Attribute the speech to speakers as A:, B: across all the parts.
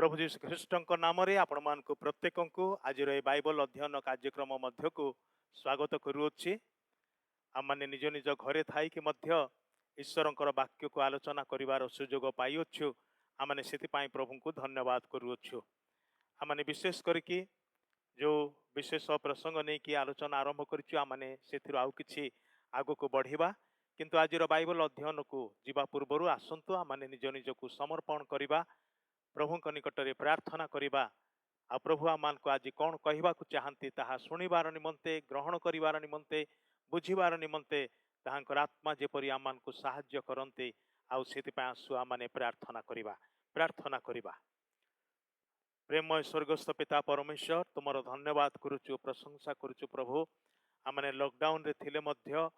A: प्रभु जीशु ख्रीष्ट नाम आपण मान प्रत्येक आज बाइबल अध्ययन कार्यक्रम मध्य को स्वागत करुच्ची। आम मैंने निज निज घरे थी ईश्वर वाक्य को आलोचना कर सुजोग पाइछु। आमने से प्रभु को धन्यवाद करुच्छु। आमने विशेष करके जो विशेष प्रसंग नहीं कि आलोचना आरंभ करने से कि आग को बढ़ा किंतु आज बाइबल अध्ययन को जीवा पूर्वर आसतु आमने निज निज को समर्पण करवा, प्रभु निकट में प्रार्थना करवा। आ प्रभु आम को आज कौन कहवा चाहती ताहा शुणिबार निमंते, ग्रहण करिवार निमंते, बुझिबार निमंते ताहांकर आत्मा जेपरी आम को साहाय्य करते। आउ से आसु आमने प्रार्थना करवा। प्रेमय स्वर्गस्थ पिता परमेश्वर तुमर धन्यवाद करुचु, प्रशंसा करुचु। प्रभु आमने लॉकडाउन रे थिले मध्य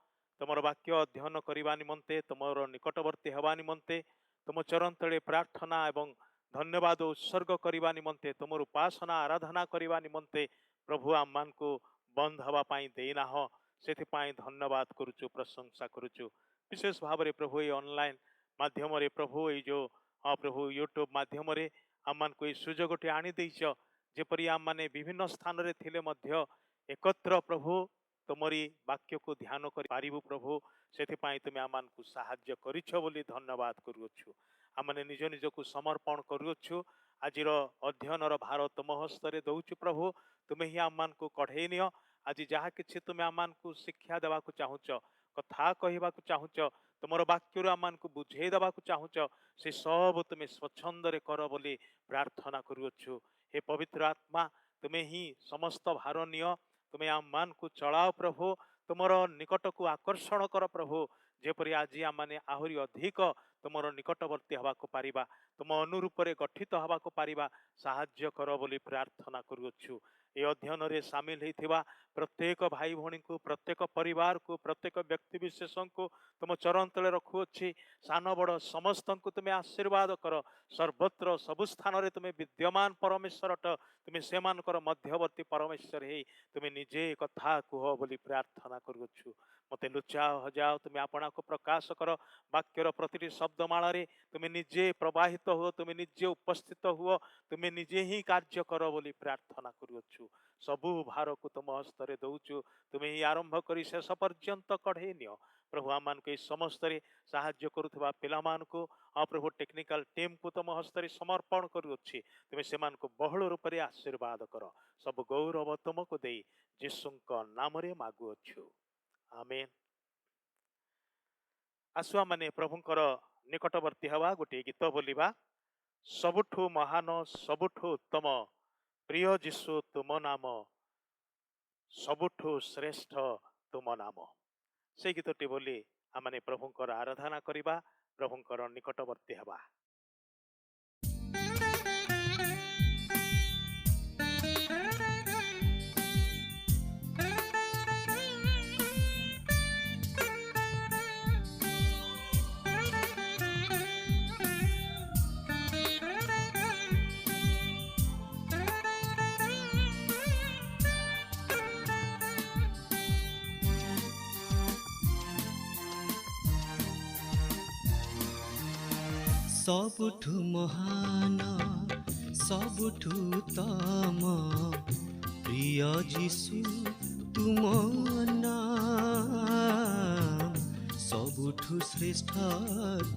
A: तुमर वाक्य अध्ययन करने निमंते, तुमर निकटवर्ती हवा निमंते, तुम चरण तले प्रार्थना एवं धन्यवाद उत्सर्ग करने निमंते, तुम उपासना आराधना करने निमंते प्रभु आम मान को बंद हवापाई देना से धन्यवाद करुचु, प्रशंसा करुचु। विशेष भाव में प्रभु ये ऑनलाइन माध्यम प्रभु ये जो हाँ प्रभु यूट्यूब माध्यम आम मान को सुजोगटे आनी जेपरी आम मैंने विभिन्न स्थान रे थिले मध्य एकत्र प्रभु तुमरी वाक्य को ध्यान कर पारिबु। प्रभु से तुम आम को साहाय्य करिछ बोली धन्यवाद करुछु। आमने निज निज को समर्पण करुछु। आज अध्ययन भार तुम हस्तरे दौचु। प्रभु तुम्हें ही आम को कढ़े नियो। आज जहाँ कि तुम आम को शिक्षा देवा चाहूच, कथा कहवा चाहूच, तुम वाक्य आम को बुझे देवा चाहूच, से सब तुम्हें स्वच्छंद कर बोली प्रार्थना करुछु। हे पवित्र आत्मा तुम्हें ही समस्त भार नियो, तुम्हें आम मान को चलाओ। प्रभु तुमर निकट को आकर्षण कर प्रभु, जेपरी आज आम मैंने आहरी अधिक तुमर निकटवर्ती हवा को पारिबा, तुम अनुरूप गठित हवा को पारिबा साहाय्य कर बोली प्रार्थना करुछु। ये अध्ययन रे सामिल होइथिबा प्रत्येक भाई भौणी को, प्रत्येक परिवार को, प्रत्येक व्यक्ति विशेष को तुम चरण तले रखुअछि। सान बड़ समस्त को तुम्हें आशीर्वाद कर। सर्वत्र सबु स्थान रे तुम्हें विद्यमान परमेश्वर अट, तुम्हें से मध्यवर्ती परमेश्वर हे तुम्हें निजे कथा कुह बोली प्रार्थना करुछु। मते लुचाओ हजाओ, तुम्हें आपना को प्रकाश कर। वाक्यर प्रति शब्दमाला रे तुम्हें निजे प्रवाहित हुओ, तुम्हें निजे उपस्थित हुओ, तुम्हें निजे ही कार्य कर बोली प्रार्थना करुछु। सबु भार को तुम हस्तरे दौचु। तुम्हें ही आरंभ करी शेष पर्यंत कढ़े नियो। प्रभु आम को समस्त साहाय्य करुवा पिलामान को, हाँ प्रभु टेक्निकल टीम को तुम हस्तरे समर्पण करुछि। तुम्हें से बहुल रूप से आशीर्वाद कर। सब गौरव तुमको दे यीशुଙ୍କ नामरे मागुअछु, आमेन। आसुआ माने प्रभुंकर निकटवर्ती हवा गोटे गीत बोलिबा। सबुठु महान सबुठु उत्तम प्रिय जीशु तुम नाम, सबुठु श्रेष्ठ तुम नाम। से गीतटी बोली आमने प्रभुंकर आराधना करिबा, प्रभुंकर निकटवर्ती हवा।
B: सबुठु महान सबुठु उत्तम प्रिय जीशु तुम नाम, सबुठु श्रेष्ठ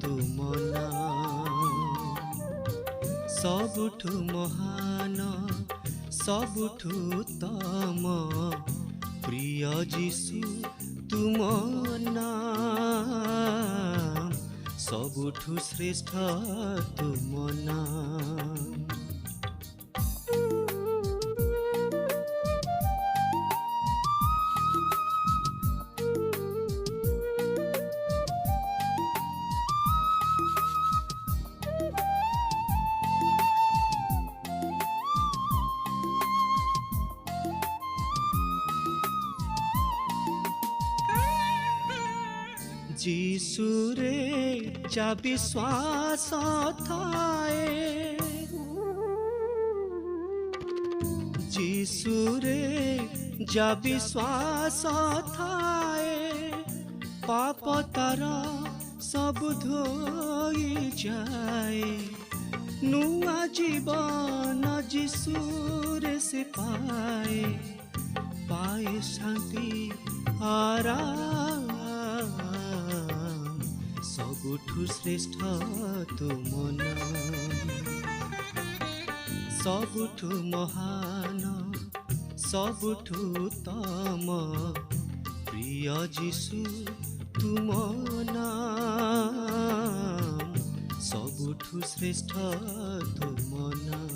B: तुम नाम। सबुठु महान सबुठु उत्तम प्रिय जीशु तुम नाम, सबुठु श्रेष्ठ तुम नाम। जीशु रे जा विश्वास थाए, जीशु रे जा विश्वास थाए, पाप तार सब धोई जाए, ନୂଆ ଜୀବନ ଯିଶୁରେ ସେ ପାଏ, ପାଏ ଶାନ୍ତି ଆରାମ, ସବୁଠୁ ଶ୍ରେଷ୍ଠ ତୁମ ନାମ, ସବୁଠୁ ମହାନ, ସବୁଠୁ ଉତ୍ତମ, ପ୍ରିୟ ଯିଶୁ ତୁମ ନାମ, ସବୁଠୁ ଶ୍ରେଷ୍ଠ ତୁମ ନାମ।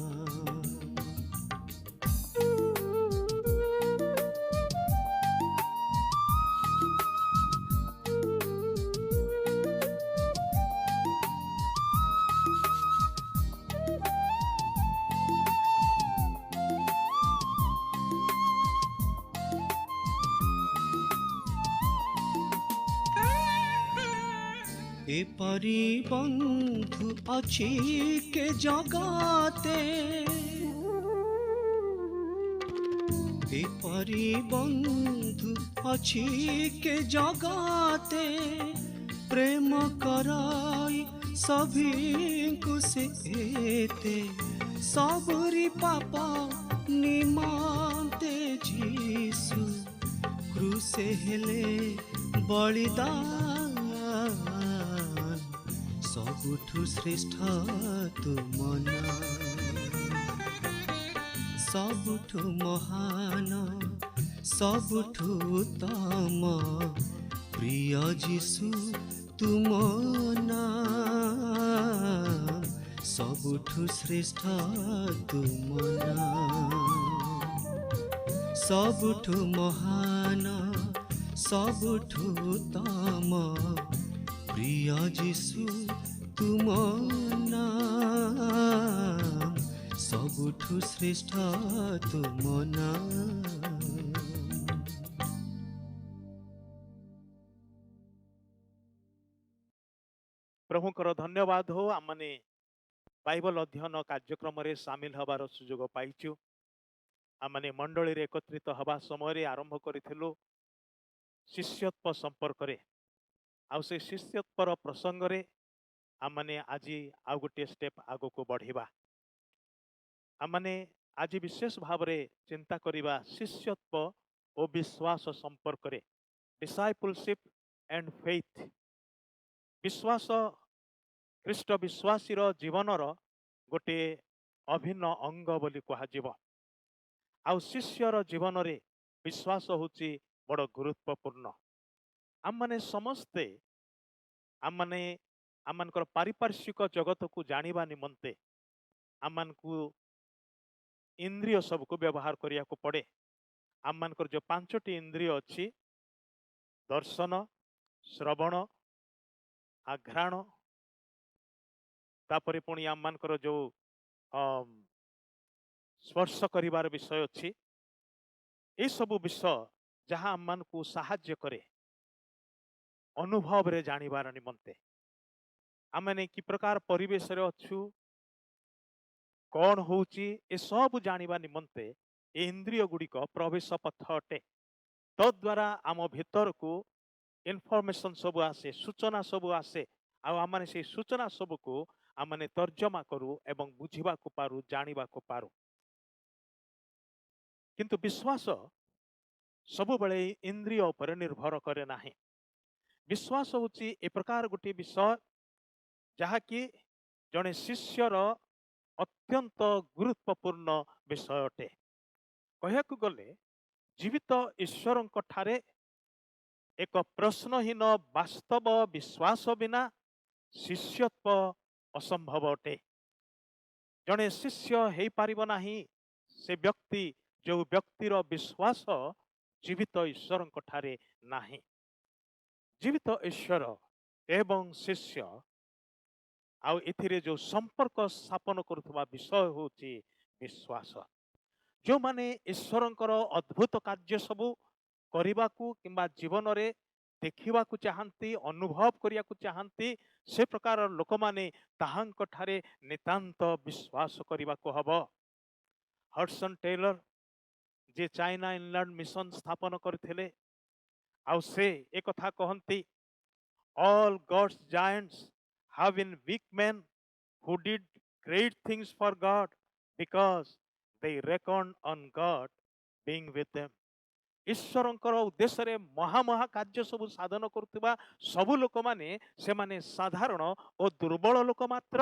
B: এপরি বন্ধু অছি কে জগতে, এপরি বন্ধু অছি কে জগতে, প্রেম করাই সভিଙ୍କୁ ସେ ଏତେ, ସବୁରି ପାପ ନିମନ୍ତେ ଯୀଶୁ କ୍ରୁଶେ ହେଲେ ବଳିଦାନ, ସବୁଠୁ ଶ୍ରେଷ୍ଠ ତୁମ ନାମ, ସବୁଠୁ ମହାନ, ସବୁଠୁ ଉତ୍ତମ, ପ୍ରିୟ ଯୀଶୁ ତୁମ ନାମ, ସବୁଠୁ ଶ୍ରେଷ୍ଠ ତୁମ ନାମ, ସବୁଠୁ ମହାନ, ସବୁଠୁ ଉତ୍ତମ, প্রিয় যিশু তুম নাম, ସବୁଠୁ ଶ୍ରେଷ୍ଠ ତୁମ ନାମ।
A: ପ୍ରଭୁଙ୍କର ଧନ୍ୟବାଦ ହଉ, ଆମମାନେ ବାଇବଲ ଅଧ୍ୟୟନ କାର୍ଯ୍ୟକ୍ରମରେ ସାମିଲ ହେବାର ସୁଯୋଗ ପାଇଛୁ। ଆମମାନେ ମଣ୍ଡଳୀରେ ଏକତ୍ରିତ ହେବା ସମୟରେ ଆରମ୍ଭ କରିଥିଲୁ ଶିଷ୍ୟତ୍ୱ ସମ୍ପର୍କରେ, ଆଉ ସେ ଶିଷ୍ୟତ୍ୱର ପ୍ରସଙ୍ଗରେ ଆମମାନେ ଆଜି ଆଉ ଗୋଟିଏ ଷ୍ଟେପ୍ ଆଗକୁ ବଢ଼ିବା। ଆମମାନେ ଆଜି ବିଶେଷ ଭାବରେ ଚିନ୍ତା କରିବା ଶିଷ୍ୟତ୍ୱ ଓ ବିଶ୍ୱାସ ସମ୍ପର୍କରେ, ଡିସାଇପଲସିପ୍ ଆଣ୍ଡ ଫେଥ୍। ବିଶ୍ୱାସ ଖ୍ରୀଷ୍ଟ ବିଶ୍ୱାସୀର ଜୀବନର ଗୋଟିଏ ଅଭିନ୍ନ ଅଙ୍ଗ ବୋଲି କୁହାଯିବ। ଆଉ ଶିଷ୍ୟର ଜୀବନରେ ବିଶ୍ୱାସ ହେଉଛି ବଡ଼ ଗୁରୁତ୍ୱପୂର୍ଣ୍ଣ। ଆମମାନେ ସମସ୍ତେ ଆମମାନଙ୍କର ପାରିପାର୍ଶ୍ୱିକ ଜଗତକୁ ଜାଣିବା ନିମନ୍ତେ ଆମମାନଙ୍କୁ ଇନ୍ଦ୍ରିୟ ସବୁକୁ ବ୍ୟବହାର କରିବାକୁ ପଡ଼େ। ଆମମାନଙ୍କର ଯେଉଁ 5ଟି ଇନ୍ଦ୍ରିୟ ଅଛି, ଦର୍ଶନ, ଶ୍ରବଣ, ଆଘ୍ରାଣ, ତାପରେ ପୁଣି ଆମମାନଙ୍କର ଯେଉଁ ସ୍ପର୍ଶ କରିବାର ବିଷୟ ଅଛି, ଏସବୁ ବିଷୟ ଯାହା ଆମମାନଙ୍କୁ ସାହାଯ୍ୟ କରେ ଅନୁଭବରେ ଜାଣିବାର ନିମନ୍ତେ। ଆମେ କି ପ୍ରକାର ପରିବେଶରେ ଅଛୁ, କ'ଣ ହେଉଛି, ଏସବୁ ଜାଣିବା ନିମନ୍ତେ ଏ ଇନ୍ଦ୍ରିୟ ଗୁଡ଼ିକ ପ୍ରବେଶ ପଥ ଅଟେ। ତଦ୍ୱାରା ଆମ ଭିତରକୁ ଇନଫର୍ମେସନ୍ ସବୁ ଆସେ, ସୂଚନା ସବୁ ଆସେ, ଆଉ ଆମେ ସେଇ ସୂଚନା ସବୁକୁ ଆମେ ତର୍ଜମା କରୁ ଏବଂ ବୁଝିବାକୁ ପାରୁ, ଜାଣିବାକୁ ପାରୁ। କିନ୍ତୁ ବିଶ୍ୱାସ ସବୁବେଳେ ଇନ୍ଦ୍ରିୟ ଉପରେ ନିର୍ଭର କରେ ନାହିଁ। ବିଶ୍ୱାସ ହେଉଛି ଏ ପ୍ରକାର ଗୋଟିଏ ବିଷୟ ଯାହାକି ଜଣେ ଶିଷ୍ୟର ଅତ୍ୟନ୍ତ ଗୁରୁତ୍ୱପୂର୍ଣ୍ଣ ବିଷୟ ଅଟେ। କହିବାକୁ ଗଲେ ଜୀବିତ ଈଶ୍ୱରଙ୍କ ଠାରେ ଏକ ପ୍ରଶ୍ନହୀନ ବାସ୍ତବ ବିଶ୍ୱାସ ବିନା ଶିଷ୍ୟତ୍ୱ ଅସମ୍ଭବ ଅଟେ। ଜଣେ ଶିଷ୍ୟ ହେଇପାରିବ ନାହିଁ ସେ ବ୍ୟକ୍ତି ଯେଉଁ ବ୍ୟକ୍ତିର ବିଶ୍ୱାସ ଜୀବିତ ଈଶ୍ୱରଙ୍କ ଠାରେ ନାହିଁ। ଜୀବିତ ଈଶ୍ୱର ଏବଂ ଶିଷ୍ୟ ଆଉ ଏଥିରେ ଯେଉଁ ସମ୍ପର୍କ ସ୍ଥାପନ କରୁଥିବା ବିଷୟ ହେଉଛି ବିଶ୍ୱାସ। ଯେଉଁମାନେ ଈଶ୍ୱରଙ୍କର ଅଦ୍ଭୁତ କାର୍ଯ୍ୟ ସବୁ କରିବାକୁ କିମ୍ବା ଜୀବନରେ ଦେଖିବାକୁ ଚାହାନ୍ତି, ଅନୁଭବ କରିବାକୁ ଚାହାନ୍ତି, ସେ ପ୍ରକାର ଲୋକମାନେ ତାହାଙ୍କ ଠାରେ ନିତାନ୍ତ ବିଶ୍ୱାସ କରିବାକୁ ହେବ। ହଡସନ୍ ଟେଲର ଯେ ଚାଇନା ଇନଲ୍ୟାଣ୍ଡ ମିଶନ ସ୍ଥାପନ କରିଥିଲେ, ଆଉ ସେ ଏକଥା କହନ୍ତି, all God's giants have been weak men who did great things for God because they reckoned on God being with them. ଈଶ୍ୱରଙ୍କର ଉଦ୍ଦେଶ୍ୟରେ ମହା କାର୍ଯ୍ୟ ସବୁ ସାଧନ କରୁଥିବା ସବୁ ଲୋକମାନେ ସେମାନେ ସାଧାରଣ ଓ ଦୁର୍ବଳ ଲୋକ ମାତ୍ର।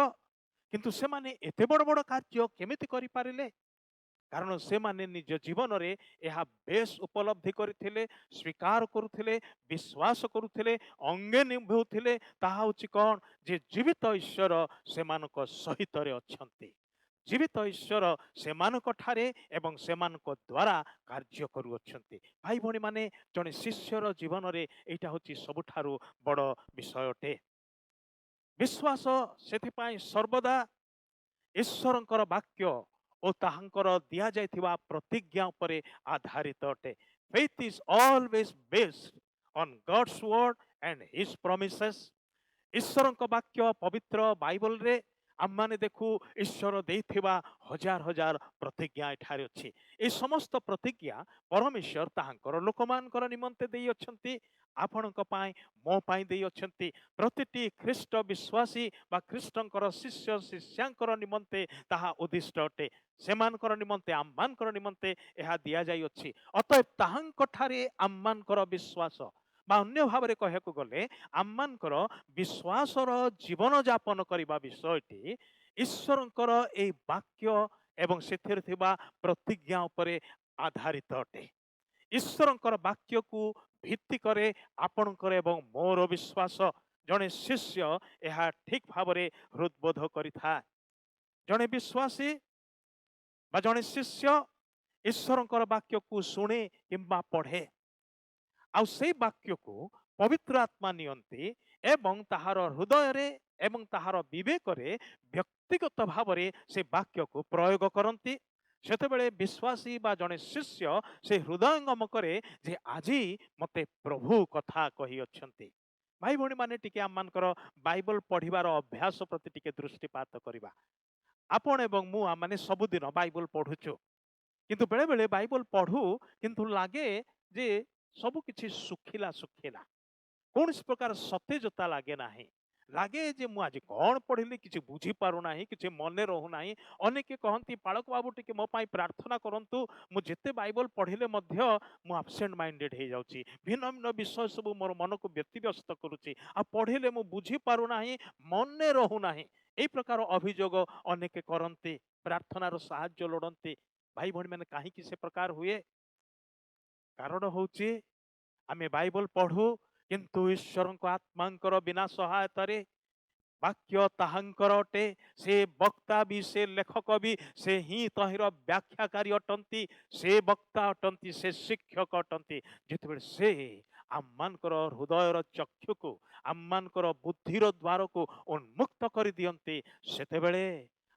A: କିନ୍ତୁ ସେମାନେ ଏତେ ବଡ଼ ବଡ଼ କାର୍ଯ୍ୟ କେମିତି କରିପାରିଲେ? କାରଣ ସେମାନେ ନିଜ ଜୀବନରେ ଏହା ବେଶ ଉପଲବ୍ଧି କରିଥିଲେ, ସ୍ୱୀକାର କରୁଥିଲେ, ବିଶ୍ୱାସ କରୁଥିଲେ, ଅଙ୍ଗେ ନିଭଉଥିଲେ। ତାହା ହେଉଛି କ'ଣ? ଯେ ଜୀବିତ ଈଶ୍ୱର ସେମାନଙ୍କ ସହିତରେ ଅଛନ୍ତି। ଜୀବିତ ଈଶ୍ୱର ସେମାନଙ୍କ ଠାରେ ଏବଂ ସେମାନଙ୍କ ଦ୍ୱାରା କାର୍ଯ୍ୟ କରୁଅଛନ୍ତି। ଭାଇ ଭଉଣୀମାନେ, ଜଣେ ଶିଷ୍ୟର ଜୀବନରେ ଏଇଟା ହେଉଛି ସବୁଠାରୁ ବଡ଼ ବିଷୟ ଅଟେ। ବିଶ୍ୱାସ ସେଥିପାଇଁ ସର୍ବଦା ଈଶ୍ୱରଙ୍କର ବାକ୍ୟ ଓ ତାହାଙ୍କର ଦିଆଯାଇଥିବା ପ୍ରତିଜ୍ଞା ଉପରେ ଆଧାରିତ ଅଟେ। Faith is always based on God's word and his promises. ଈଶ୍ୱରଙ୍କ ବାକ୍ୟ ପବିତ୍ର ବାଇବଲରେ ଆମମାନେ ଦେଖୁ ଈଶ୍ୱର ଦେଇଥିବା ହଜାର ହଜାର ପ୍ରତିଜ୍ଞା ଏଠାରେ ଅଛି। ଏ ସମସ୍ତ ପ୍ରତିଜ୍ଞା ପରମେଶ୍ୱର ତାହାଙ୍କର ଲୋକମାନଙ୍କର ନିମନ୍ତେ ଦେଇଅଛନ୍ତି, ଆପଣଙ୍କ ପାଇଁ, ମୋ ପାଇଁ ଦେଇଅଛନ୍ତି। ପ୍ରତିଟି ଖ୍ରୀଷ୍ଟ ବିଶ୍ୱାସୀ ବା ଖ୍ରୀଷ୍ଟଙ୍କର ଶିଷ୍ୟ ଶିଷ୍ୟାଙ୍କର ନିମନ୍ତେ ତାହା ଉଦ୍ଦିଷ୍ଟ ଅଟେ। ସେମାନଙ୍କର ନିମନ୍ତେ, ଆମମାନଙ୍କର ନିମନ୍ତେ ଏହା ଦିଆଯାଇଅଛି। ଅତଏବ ତାହାଙ୍କଠାରେ ଆମମାନଙ୍କର ବିଶ୍ୱାସ ବା ଅନ୍ୟ ଭାବରେ କହିବାକୁ ଗଲେ ଆମମାନଙ୍କର ବିଶ୍ୱାସର ଜୀବନଯାପନ କରିବା ବିଷୟଟି ଈଶ୍ୱରଙ୍କର ଏହି ବାକ୍ୟ ଏବଂ ସେଥିରେ ଥିବା ପ୍ରତିଜ୍ଞା ଉପରେ ଆଧାରିତ ଅଟେ। ଈଶ୍ୱରଙ୍କର ବାକ୍ୟକୁ ଭିତ୍ତି କରେ ଆପଣଙ୍କର ଏବଂ ମୋର ବିଶ୍ୱାସ। ଜଣେ ଶିଷ୍ୟ ଏହା ଠିକ ଭାବରେ ହୃଦବୋଧ କରିଥାଏ। ଜଣେ ବିଶ୍ୱାସୀ ବା ଜଣେ ଶିଷ୍ୟ ଈଶ୍ୱରଙ୍କର ବାକ୍ୟକୁ ଶୁଣେ କିମ୍ବା ପଢ଼େ, ଆଉ ସେଇ ବାକ୍ୟକୁ ପବିତ୍ର ଆତ୍ମା ନିଅନ୍ତି ଏବଂ ତାହାର ହୃଦୟରେ ଏବଂ ତାହାର ବିବେକରେ ବ୍ୟକ୍ତିଗତ ଭାବରେ ସେ ବାକ୍ୟକୁ ପ୍ରୟୋଗ କରନ୍ତି। ସେତେବେଳେ ବିଶ୍ୱାସୀ ବା ଜଣେ ଶିଷ୍ୟ ସେ ହୃଦୟଙ୍ଗମ କରେ ଯେ ଆଜି ମୋତେ ପ୍ରଭୁ କଥା କହିଅଛନ୍ତି। ଭାଇ ଭଉଣୀମାନେ, ଟିକେ ଆମମାନଙ୍କର ବାଇବଲ ପଢ଼ିବାର ଅଭ୍ୟାସ ପ୍ରତି ଟିକେ ଦୃଷ୍ଟିପାତ କରିବା। ଆପଣ ଏବଂ ମୁଁ ଆମମାନେ ସବୁଦିନ ବାଇବଲ ପଢ଼ୁଛୁ, କିନ୍ତୁ ବେଳେବେଳେ ବାଇବଲ ପଢ଼ୁ କିନ୍ତୁ ଲାଗେ ଯେ ସବୁ କିଛି ଶୁଖିଲା ଶୁଖିଲା, କୌଣସି ପ୍ରକାର ସତେଜତା ଲାଗେ ନାହିଁ। ଲାଗେ ଯେ ମୁଁ ଆଜି କ'ଣ ପଢ଼ିଲି କିଛି ବୁଝିପାରୁନାହିଁ, କିଛି ମନେ ରହୁନାହିଁ। ଅନେକେ କହନ୍ତି, ପାଳକ ବାବୁ ଟିକେ ମୋ ପାଇଁ ପ୍ରାର୍ଥନା କରନ୍ତୁ, ମୁଁ ଯେତେ ବାଇବଲ ପଢ଼ିଲେ ମଧ୍ୟ ମୁଁ ଆବସେଣ୍ଟ ମାଇଣ୍ଡେଡ୍ ହେଇଯାଉଛି। ଭିନ୍ନ ଭିନ୍ନ ବିଷୟ ସବୁ ମୋର ମନକୁ ବ୍ୟତିବ୍ୟସ୍ତ କରୁଛି, ଆଉ ପଢ଼ିଲେ ମୁଁ ବୁଝିପାରୁନାହିଁ, ମନେ ରହୁନାହିଁ। ଏଇ ପ୍ରକାର ଅଭିଯୋଗ ଅନେକେ କରନ୍ତି, ପ୍ରାର୍ଥନାର ସାହାଯ୍ୟ ଲୋଡ଼ନ୍ତି। ଭାଇ ଭଉଣୀମାନେ, କାହିଁକି ସେ ପ୍ରକାର ହୁଏ? କାରଣ ହେଉଛି ଆମେ ବାଇବଲ ପଢ଼ୁ କିନ୍ତୁ ଈଶ୍ୱରଙ୍କ ଆତ୍ମାଙ୍କର ବିନା ସହାୟତାରେ ବାକ୍ୟ ତାହାଙ୍କର ଅଟେ। ସେ ବକ୍ତା ବି, ସେ ଲେଖକ ବି ସେ ହିଁ ତହିଁର ବ୍ୟାଖ୍ୟାକାରୀ ଅଟନ୍ତି, ସେ ବକ୍ତା ଅଟନ୍ତି, ସେ ଶିକ୍ଷକ ଅଟନ୍ତି। ଯେତେବେଳେ ସେ ଆମମାନଙ୍କର ହୃଦୟର ଚକ୍ଷୁକୁ, ଆମମାନଙ୍କର ବୁଦ୍ଧିର ଦ୍ୱାରକୁ ଉନ୍ମୁକ୍ତ କରିଦିଅନ୍ତି, ସେତେବେଳେ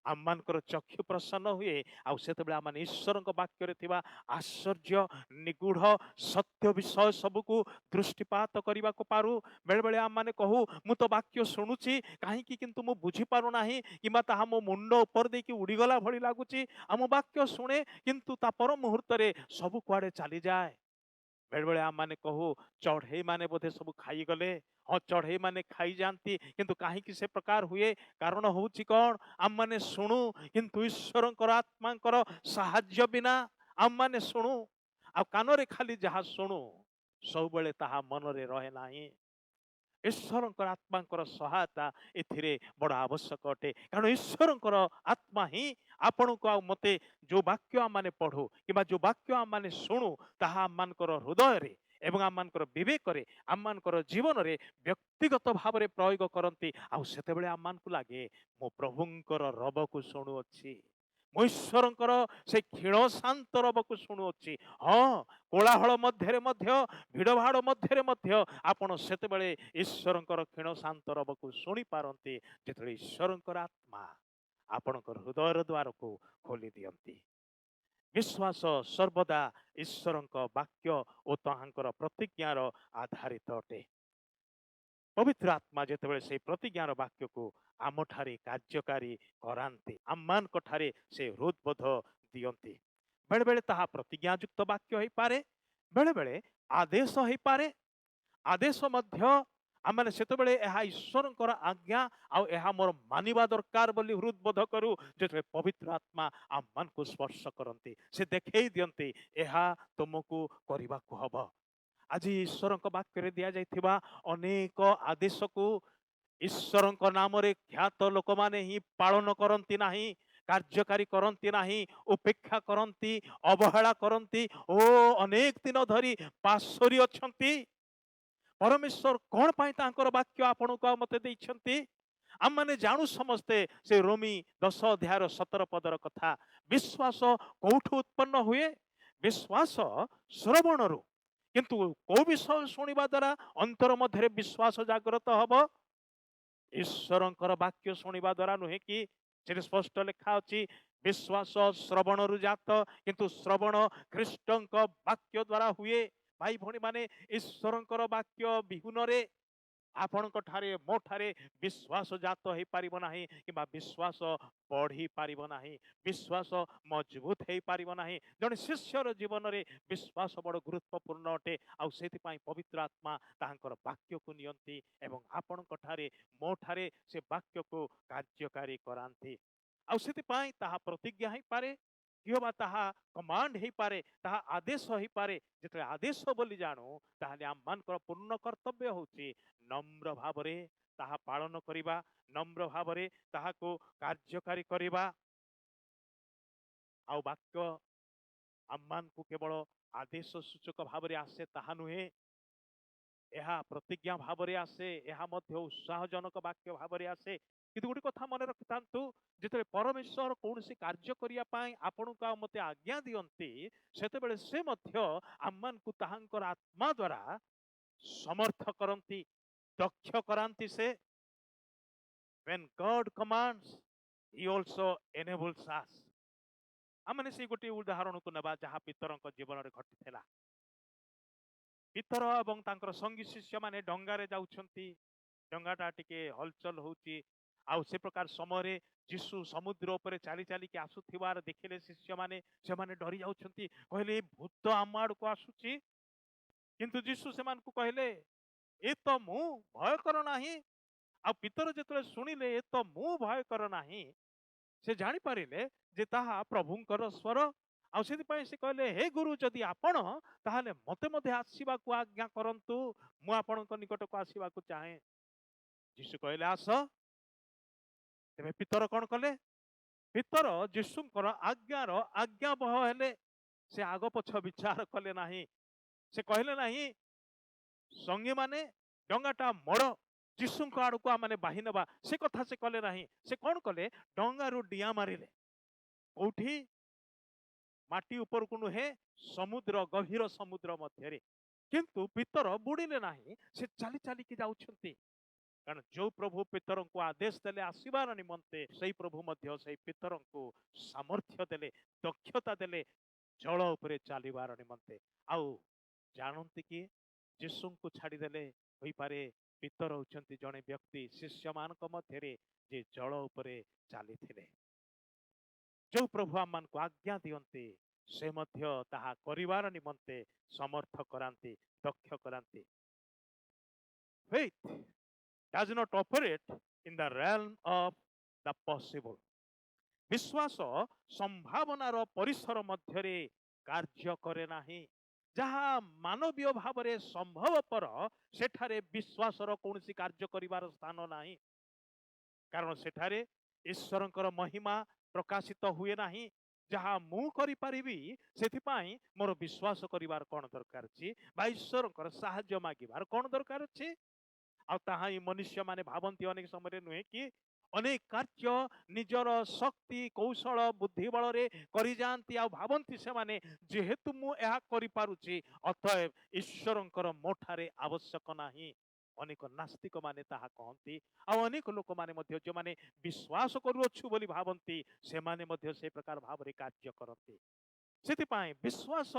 A: ଆମମାନଙ୍କର ଚକ୍ଷୁ ପ୍ରସନ୍ନ ହୁଏ। ଆଉ ସେତେବେଳେ ଆମମାନେ ଈଶ୍ୱରଙ୍କ ବାକ୍ୟରେ ଥିବା ଆଶ୍ଚର୍ଯ୍ୟ, ନିଗୂଢ଼, ସତ୍ୟ ବିଷୟ ସବୁକୁ ଦୃଷ୍ଟିପାତ କରିବାକୁ ପାରୁ। ବେଳେବେଳେ ଆମମାନେ କହୁ, ମୁଁ ତ ବାକ୍ୟ ଶୁଣୁଛି, କାହିଁକି କିନ୍ତୁ ମୁଁ ବୁଝିପାରୁନାହିଁ, କିମ୍ବା ତାହା ମୋ ମୁଣ୍ଡ ଉପର ଦେଇକି ଉଡ଼ିଗଲା ଭଳି ଲାଗୁଛି। ଆଉ ମୁଁ ବାକ୍ୟ ଶୁଣେ କିନ୍ତୁ ତା ପର ମୁହୂର୍ତ୍ତରେ ସବୁ କୁଆଡ଼େ ଚାଲିଯାଏ। ବେଳେବେଳେ ଆମମାନେ କହୁ, ଚଢ଼େଇ ମାନେ ବୋଧେ ସବୁ ଖାଇଗଲେ। ହଁ, ଚଢ଼େଇ ମାନେ ଖାଇଯାଆନ୍ତି, କିନ୍ତୁ କାହିଁକି ସେ ପ୍ରକାର ହୁଏ? କାରଣ ହେଉଛି କ'ଣ? ଆମମାନେ ଶୁଣୁ କିନ୍ତୁ ଈଶ୍ୱରଙ୍କର ଆତ୍ମାଙ୍କର ସାହାଯ୍ୟ ବିନା ଆମମାନେ ଶୁଣୁ, ଆଉ କାନରେ ଖାଲି ଯାହା ଶୁଣୁ ସବୁବେଳେ ତାହା ମନରେ ରହେ ନାହିଁ। ଈଶ୍ୱରଙ୍କର ଆତ୍ମାଙ୍କର ସହାୟତା ଏଥିରେ ବଡ଼ ଆବଶ୍ୟକ ଅଟେ। କାରଣ ଈଶ୍ୱରଙ୍କର ଆତ୍ମା ହିଁ ଆପଣଙ୍କୁ ଆଉ ମୋତେ ଯେଉଁ ବାକ୍ୟ ଆମମାନେ ପଢ଼ୁ କିମ୍ବା ଯେଉଁ ବାକ୍ୟ ଆମମାନେ ଶୁଣୁ, ତାହା ଆମମାନଙ୍କର ହୃଦୟରେ ଏବଂ ଆମମାନଙ୍କର ବିବେକରେ, ଆମମାନଙ୍କର ଜୀବନରେ ବ୍ୟକ୍ତିଗତ ଭାବରେ ପ୍ରୟୋଗ କରନ୍ତି। ଆଉ ସେତେବେଳେ ଆମମାନଙ୍କୁ ଲାଗେ, ମୁଁ ପ୍ରଭୁଙ୍କର ରବକୁ ଶୁଣୁଅଛି, ମୁଁ ଈଶ୍ୱରଙ୍କର ସେ କ୍ଷୀଣ ଶାନ୍ତ ରବକୁ ଶୁଣୁଅଛି। ହଁ, କୋଳାହଳ ମଧ୍ୟରେ ମଧ୍ୟ, ଭିଡ଼ଭାଡ଼ ମଧ୍ୟରେ ମଧ୍ୟ ଆପଣ ସେତେବେଳେ ଈଶ୍ୱରଙ୍କର କ୍ଷୀଣ ଶାନ୍ତ ରବକୁ ଶୁଣିପାରନ୍ତି, ଯେତେବେଳେ ଈଶ୍ୱରଙ୍କର ଆତ୍ମା ଆପଣଙ୍କର ହୃଦୟର ଦ୍ୱାରକୁ ଖୋଲି ଦିଅନ୍ତି। ବିଶ୍ୱାସ ସର୍ବଦା ଈଶ୍ୱରଙ୍କ ବାକ୍ୟ ଓ ତାହାଙ୍କର ପ୍ରତିଜ୍ଞାର ଆଧାରିତ ଅଟେ। ପବିତ୍ର ଆତ୍ମା ଯେତେବେଳେ ସେହି ପ୍ରତିଜ୍ଞାର ବାକ୍ୟକୁ ଆମଠାରେ କାର୍ଯ୍ୟକାରୀ କରାନ୍ତି, ଆମମାନଙ୍କଠାରେ ସେ ହୃଦବୋଧ ଦିଅନ୍ତି। ବେଳେବେଳେ ତାହା ପ୍ରତିଜ୍ଞାଯୁକ୍ତ ବାକ୍ୟ ହେଇପାରେ, ବେଳେବେଳେ ଆଦେଶ ହେଇପାରେ। ଆଦେଶ ମଧ୍ୟ आमने सेतबेले एहा ईश्वरंकर आज्ञा आउ एहा मोर मानिबा दरकार बोली हृदबोध करू जेतबे पवित्र आत्मा आम मन को स्पर्श करंती से देखै दियंती एहा तुमको करिबा को हबो। आज ईश्वरंक वाक्य रे दिया जाइथिबा अनेक आदेश को ईश्वरंक नाम रे ख्यात लोक माने ही पालन करंती नाही, कार्यकारी करंती नाही, उपेक्षा करंती, अवहेला करंती ओ अनेक दिन धरी पासोरी अछंती। परमेश्वर कौन पाई तांकर वाक्य आपण को मते दैछंती। आम माने जानू समस्ते से रोमी 10 अध्याय 17 पदर कथा। विश्वास कोठु उत्पन्न हुए? विश्वास श्रवणरु। किंतु को विषय शुणिबा द्वारा अंतर मध्य विश्वास जागृत हब? ईश्वरंकर वाक्य शुणिबा द्वारा नुहे कि से स्पष्ट लिखा अछि विश्वास श्रवणरु जात किंतु श्रवण ख्रीष्टंक वाक्य द्वारा हुए। भाई भणी माने ईश्वरंकर वाक्य विहुन रे आपणक ठारे मो ठारे विश्वास जात हो पारिबो नाही किबा विश्वास बढ़ी पारिबो नाही, विश्वास मजबूत हो पारिबो नाही। जने शिष्यर जीवन रे विश्वास बड़ गुरुत्वपूर्ण अटे। आ सेति पई पवित्र आत्मा ताहांकर वाक्य को नियंती एवं आपणक ठारे मो ठारे से वाक्य को कार्यकारी करांती। आ सेति पई ताहा प्रतिज्ञा हो पारे किबा ताहा कमांड हो पारे ताहा आदेश हो पारे। जेते आदेश बोली जानो ताहाले आम मानकर पूर्ण कर्तव्य होची नम्र भावरे ताहा पालन करिबा, नम्र भावरे ताहा को कार्यकारी करिबा। आ वाक्य आम्मान को केवल आदेश सूचक भावरे आसे ताहा नुहे, एहा प्रतिज्ञा भावरे आसे, एहा मध्य उत्साहजनक वाक्य भावरे आसे। किंतु गोटे कथा मन रखिथांतु जेते परमेश्वर कौनसी कार्य करिया पाई आपणको आ मते आज्ञा दियंती सेतेबेले से मध्य आम्मान को ताहांकर आत्मा द्वारा समर्थ करंती, दक्ष करांती से। when God commands he also enables us। आमने से गोटे उदाहरण को नबा जहाँ पितरंक जीवन रे घटिथिला। पितर एवं तांकर संगी शिष्य माने डंगारे जाउछंती, डंगाटा टिके हलचल होउची। आउ से प्रकार समय जीशु समुद्र ऊपर चाली चाली के आसुथिबार देखिले शिष्य माने से माने डरी जाउछंती, कहले भूत आम आड़ को आसुची। किंतु जीशु से मान को कहले ए तो मु भय कर नाही। आ पितर जेतले सुनिले ए तो मु भय कर नाही से जानि पारिले जे ताहा प्रभुंकर स्वर। आ सेति पई से कहले हे गुरु जदि आपण ताहाले मते मध्ये आसीबा को आज्ञा करंतु, मु आपणक निकट को आसीबा को चाहे। यीशु कहले आस। तेबे पितर कोन कले? पितर यीशुंकर आज्ञार आज्ञाबह हेले। से आग पछ विचार कले नाही। से कहले नाही संगी माने डंगाटा मोड़ जीशुंक आड़ को माने बाही नबा से कथा से कले नाही। से कौन कले? डंगारू डिया मारिले कोठी माटी ऊपर को नुहे समुद्र गभीर समुद्र मध्य। किंतु पितर बुड़िले नाही, से चाली चाली की जाउछंती। कारण जो प्रभु पितर को आदेश देले आसीबार निमंते सही प्रभु मध्य सही पितर को सामर्थ्य देले, दक्षता देले जल उपरे चालिबार निमंते। आउ जानंती कि जीशु को छाड़ी देले होई पारे पितर होचंती जने व्यक्ति शिष्य मानक मध्यरे जे जल उपरे चालिथिले। जो प्रभु आमान को आज्ञा दियंती से मध्य ताहा करिवार निमंते समर्थ करांती, दक्ष करांती। Faith does not operate in the realm of the possible। विश्वास संभावनार परिसर मध्यरे कार्य करे नाही। जहाँ मानवीय भावरे संभवपर सेठारे विश्वासर कौनसी कार्य करिवार स्थान नाही। कारण सेठारे ईश्वरंकर महिमा प्रकाशित हुए नाही। जहाँ मु करि परिबी सेथिपाई मोर विश्वास करिवार कोन दरकार अछि बा ईश्वरंकर साहाय्य मागिबार कोन दरकार अछि। आ ताहा ही मनुष्य माने भावंती अनेक समय नुहे कि अनेक कार्य निजर शक्ति कौशल बुद्धि बल रे करि जानती आ भावंती से माने जेहेतु मु एहा करि पारुची अतएव ईश्वरंकर मोठारे आवश्यक नाही। अनेक नास्तिक माने ताहा कहंती। आ अनेक लोक माने मध्य जो माने विश्वास करूअछु बोली भावंती से माने मध्य से प्रकार भाव रे कार्य करंती। सेति पाए विश्वास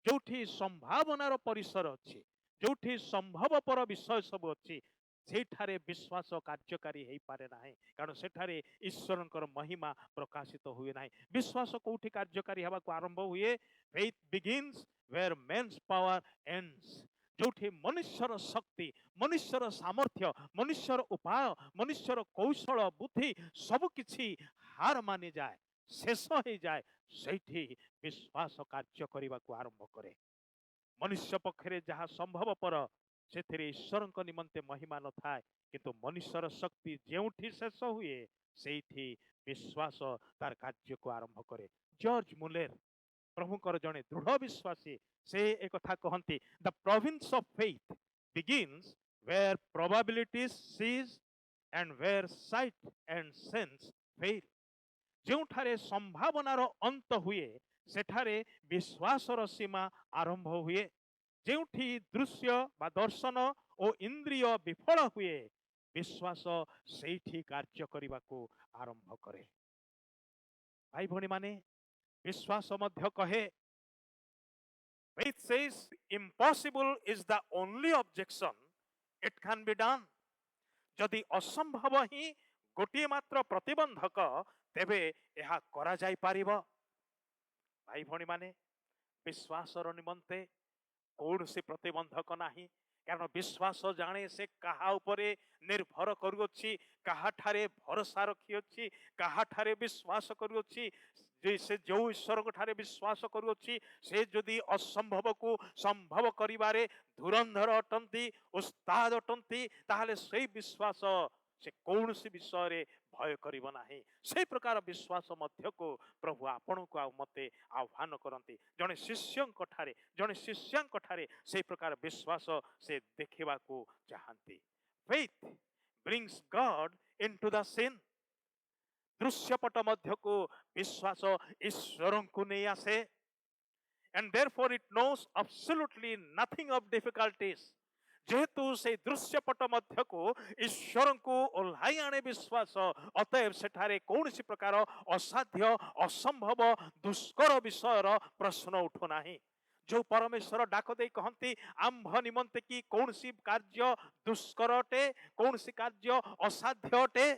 A: जोठी संभावनार परिसर अछि, जोठी संभवपर विषय सब अच्छी सेठारे विश्वास कार्यकारी हो पारे नाही। कारण सेठारे ईश्वरंकर महिमा प्रकाशित हुए नाही। विश्वास कोठी कार्यकारी हवा को आरंभ हुए? Faith begins where man's power ends. जोठी मनुष्यर शक्ति, मनुष्यर सामर्थ्य, मनुष्यर उपाय, मनुष्यर कौशल बुद्धि सब किछि हार मानि जाए, शेष हो जाए, सेठी विश्वास कार्य करने को आरंभ करे। मनुष्य पक्षरे जहाँ संभवपर से ईश्वर निमंते महिमा न थाए, किंतु मनुष्यर शक्ति जेउठी शेष हुए सेठी विश्वास तार कार्य को आरंभ करे। जॉर्ज मुलेर प्रभुकर जड़े दृढ़ विश्वासी से एक कथा कहती, the province of faith begins where probabilities cease and where sight and sense fail. जोठारे संभावनार अंत हुए सेठारे विश्वासर सीमा आरंभ हुए। जोठी दृश्य बा दर्शन और इंद्रिय विफल हुए विश्वास सेठी कार्य करने को आरंभ करे। भाई भणी माने विश्वास मध्य कहे, faith says impossible is the only objection, it can be done। जदि असंभव ही गोटे मात्र प्रतिबंधक तेबे यह करा जाई पारिबो। भाई भणी माने विश्वासर निमंते कौन से प्रतिबंधक नाही, कारण विश्वास जाने से कहा उपरे निर्भर करुछि, कहा ठारे भरोसा रखिछि, कहा ठारे विश्वास करुछि। जे से जो ईश्वर को ठारे विश्वास करुछि से जदि असंभव को संभव करिबारे धुरंधर अटंती, उस्ताद अटंती, ताहले से विश्वास से कौन सी विषय रे भय करिबो नाही। से प्रकार विश्वास मध्य को प्रभु आपण को मते आह्वान करंती। जने शिष्यंक ठारे जने शिष्यंक ठारे से प्रकार विश्वास से देखिबा को चाहंती। Faith brings God into the scene. दृश्यपट मध्य को विश्वास ईश्वर को नहीं आसे। And therefore it knows absolutely nothing of difficulties. जेहेतु से दृश्यपट मध्य को ईश्वर को ओह्लाई आने विश्वास, अतएव सेठारे कौन सी प्रकार असाध्य असंभव दुष्कर विषयर प्रश्न उठो नाही। जो परमेश्वर डाक दे कहती आंभ निमंते कि कौन सी कार्य दुष्कर अटे, कौन सी कार्य असाध्य अटे।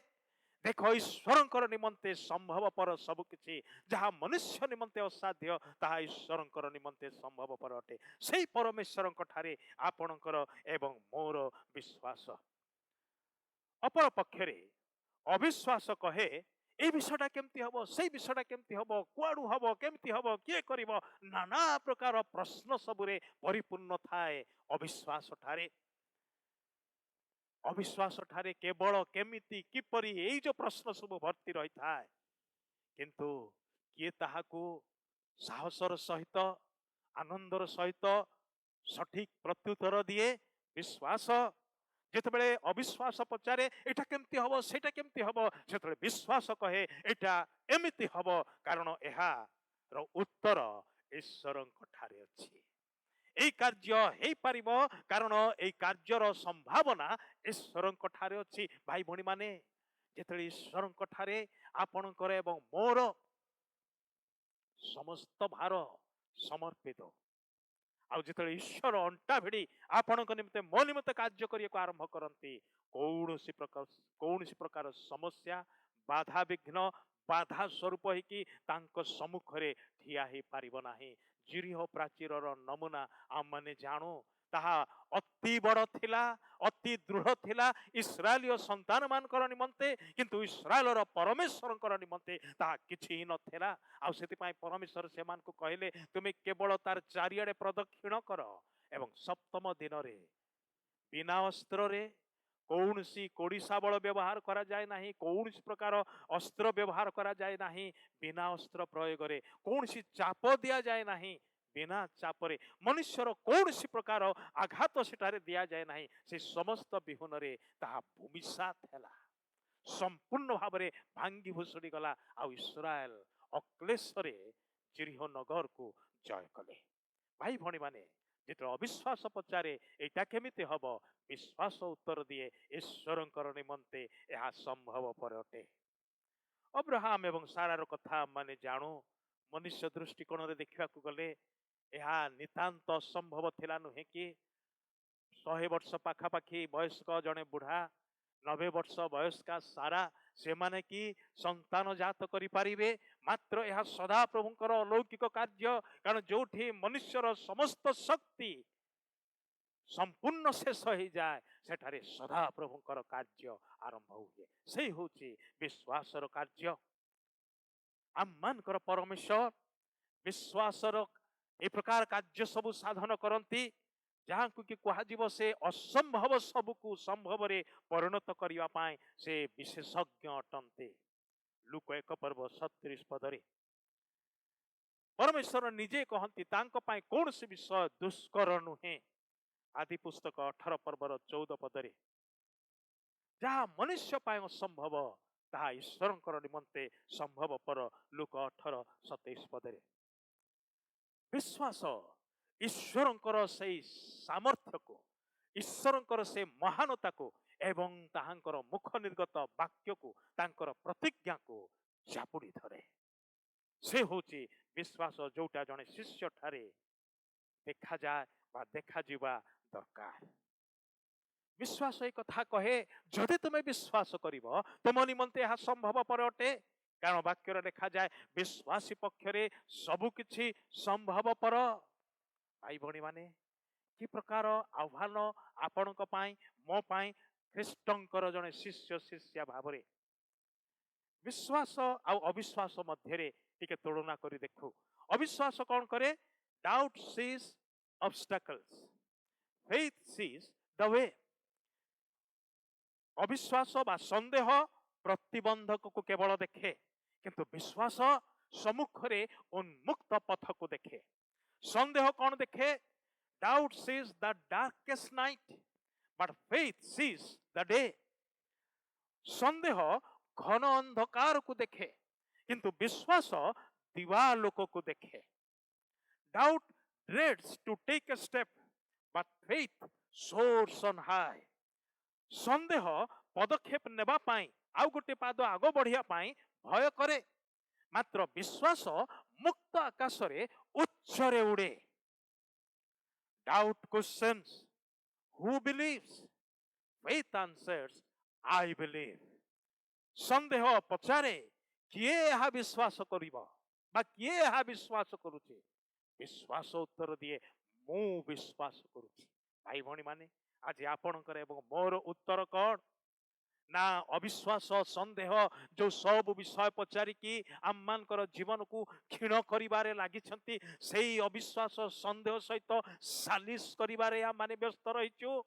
A: देखो ईश्वर निमंते संभव पर सब किछि, जहाँ मनुष्य निमंते असाध्य ताहा ईश्वर निमंते संभव पर अटे। से परमेश्वर ठारे आपणकर एवं मोर विश्वास। अपर पक्षरे अविश्वास कहे ए विषयटा केमती हबो, से विषयटा केमती हबो, कुआडू हबो, केमती हबो, किए करिवो, नाना प्रकार प्रश्न सबुरे परिपूर्ण थाए अविश्वास ठारे। अविश्वास ठारे केवल केमिति किपरि एई जो प्रश्न सब भर्ती रही थाए, किंतु किए ताहाकू साहसर सहित आनंदर सहित सठिक प्रत्युत्तर दिए। विश्वास जेतेबेले अविश्वास पचारे एटा केमती हबो, सेटा केमती हबो, सेतेबेले विश्वास कहे एटा एमिति हबो, कारण एहार उत्तर ईश्वरଙ୍କ ठारे अछि। এই কার্য হই পারিব কারণ এই কার্যর সম্ভাবনা ঈশ্বরଙ୍କ ঠারে ଅଛି। ভাই ভনী মানে যেতବେଳେ ঈশ্বরଙ୍କ ঠারে ଆପଣଙ୍କର ଏବଂ ମୋର ସମସ୍ତ ଭାର ସମର୍ପିତ, ଆଉ ଯେତେବେଳେ ଈଶ୍ୱର ଅଣ୍ଟା ଭିଡ଼ି ଆପଣଙ୍କ ନିମନ୍ତେ ମୋ ନିମନ୍ତେ କାର୍ଯ୍ୟ କରିବାକୁ ଆରମ୍ଭ କରନ୍ତି, କୌଣସି ପ୍ରକାର ସମସ୍ୟା ବାଧା ବିଘ୍ନ ବାଧା ସ୍ୱରୂପ ହେଇକି ତାଙ୍କ ସମ୍ମୁଖରେ ଠିଆ ହେଇପାରିବ ନାହିଁ। जिरिह प्राचीरर नमूना आम माने जानू, ताहा अति बड़ थिला, अति दृढ़ थिला इस्राएलीय संतान मानकर निमंते, किंतु इस्राएलर परमेश्वरकर निमंते ताहा किछि ही नथिला। आ सेति पई परमेश्वर से मान को कहले तुमे केवल तार चारियाडे प्रदक्षिण कर एवं सप्तम दिन रे बिना अस्त्र रे कौनसी कोड़ी शाबल व्यवहार करा जाए नहीं, कौनसी प्रकार अस्त्र व्यवहार करा जाए नहीं, बिना अस्त्र प्रयोग रे कौनसी चाप दिया जाए नहीं, बिना चापरे मनुष्यर कौनसी प्रकार आघात सेठारे दिया जाए नहीं। से समस्त विहुन रे ताहा भूमिसा थेला, संपूर्ण भाव रे भांगी भुसुड़ी गला। आ इस्राएल अक्लेशरे जिरिह नगर को जय कले। भाई भणी माने जिते अविश्वास पचारे एटा केमिति हबो, विश्वास उत्तर दिए ईश्वरंकर निमंते यह संभव पर अटे। अब्राहम एवं सारार कथा माने जानू, मनुष्य दृष्टिकोण रे देखा गले यह नितांत असंभव थिला नुहे कि 100 वर्ष पाखापाखि वयस्क जड़े बुढ़ा 90 वर्ष वयस्का सारा से माने कि संतान जात करि पारिबे, मात्र यह सदा प्रभुंकर अलौकिक कार्य। कारण जोठी मनुष्यर समस्त शक्ति संपूर्ण शेष हो जाए सेठारे सदा प्रभुंकर कार्य आरंभ हुए से होची विश्वासर कार्य आम मानकर परमेश्वर विश्वासर ए प्रकार कार्य सबु साधन करती जहाँ कि कह से असंभव सबको संभव रे परिणत करने पाए से विशेषज्ञ अटंते लुक 1:37 पदरे परमेश्वर निजे कहती कौन से विषय दुष्कर नुहे आदि पुस्तक 18:14 पदरे जहाँ मनुष्य पाए असंभव ताहा ईश्वर निमंते संभव पर लुक 18:27 पदरे विश्वास ईश्वर से सामर्थ्य को ईश्वर से महानता को एवं ताहांकर मुख निर्गत वाक्य को तांकर प्रतिज्ञा को चापुड़ी धरे से होची विश्वास जोटा जने शिष्य ठारे देखा जाए बा देखा जीवा दरकार विश्वास एक कथा कहे जदि तुम्हें विश्वास करिवो तुम निमंते यह संभव पर अटे कारण वाक्य लिखा जाए विश्वासी पक्षरे सबु किछि संभव पर भाई भणी माने कि प्रकार आह्वान आपण मो पाई ख्रीष्टंकर जने शिष्य शिष्या भावरे विश्वास आ अविश्वास मध्य टिके तुलना करी देखु अविश्वास कौन करे doubt sees obstacles faith sees the way अविश्वास बा संदेह प्रतिबंधक को केवल देखे किंतु विश्वास सम्मुख रे उन्मुक्त पथ को देखे संदेह कौन देखे doubt sees the darkest night but faith sees the day संदेह घन अंधकार को देखे किंतु विश्वास दिवालोक को देखे doubt dreads to take a step but faith soars on high संदेह पदक्षेप नेबा पाई आउ गोटे पाद आग बढ़िया पाई भय करे मात्र विश्वास मुक्त आकाश रे उच्च रे उड़े doubt questions who believes faith answers I believe संदेह पचारे किए यह विश्वास करिबा बा किए यह विश्वास करूचे विश्वास उत्तर दिए मु विश्वास करूची भाई भणी माने आज आपणकर एवं मोर उत्तर कौन ना अविश्वास संदेह जो सब विषय पचारिकी आम मानकर जीवन को क्षीण करिबारे लागिछंती सेही अविश्वास संदेह सहित सालिश करिबारे आ माने व्यस्त रहिछु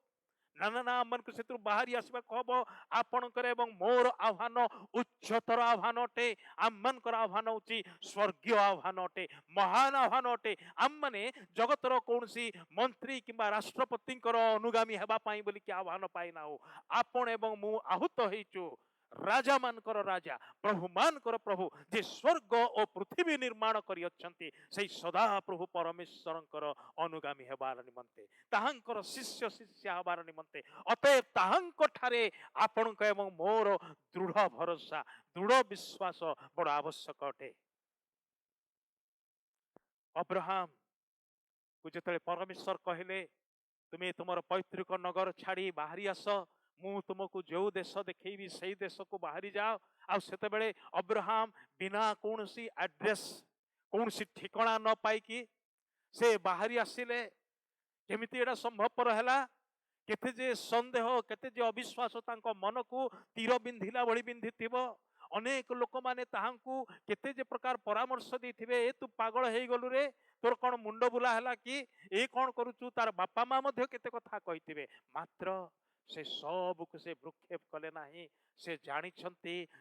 A: ना ना ना मन को सेतु बाहरी आसबा कहब आपणकर एवं मोर आह्वान उच्चतर आह्वान अटे आम मनकर आह्वान होची स्वर्गीय आह्वान अटे महान आह्वान अटे आम माने जगतर कौनसी मंत्री किंबा राष्ट्रपतिंकर अनुगामी हेबा पाई बोली कि आह्वान पाई ना हो आपण एवं मु आहुत हेचु राजा मानकर राजा प्रभु मानकर प्रभु जे स्वर्ग और पृथ्वी निर्माण करी अछंती सेही सदा प्रभु परमेश्वरंकर अनुगामी हेबार निमंते ताहांकर शिष्य शिष्या हेबार निमंते अतएव ताहांक ठारे आपणक एवं मोर दृढ़ भरोसा दृढ़ विश्वास बड़ आवश्यक अटे अब्राहम को जेतले परमेश्वर कहले तुम्हें तुमर पैतृक नगर छाड़ी बाहरी आस मु तुमको जो देश देखी से देश को बाहरी जाओ आते बेले अब्राहम बिना कौन सी एड्रेस कौन सी ठिकाना न पाई से बाहरी आसिले केमिति एटा संभवपर है केते जे संदेह केते जे अविश्वास तांको मन को तीर बिंधिला भली बिंधि अनेक लोक माने ताहांकु केते जे प्रकार परामर्श देथिबे ए तू पागल हेई गलु रे तोर कोन मुंड बुला हला कि ए कोन करूचु तार बापा माँ मध्य केते कथा कहिथिबे मात्र से सब को से भ्रुक्षेप कले नाही से जानी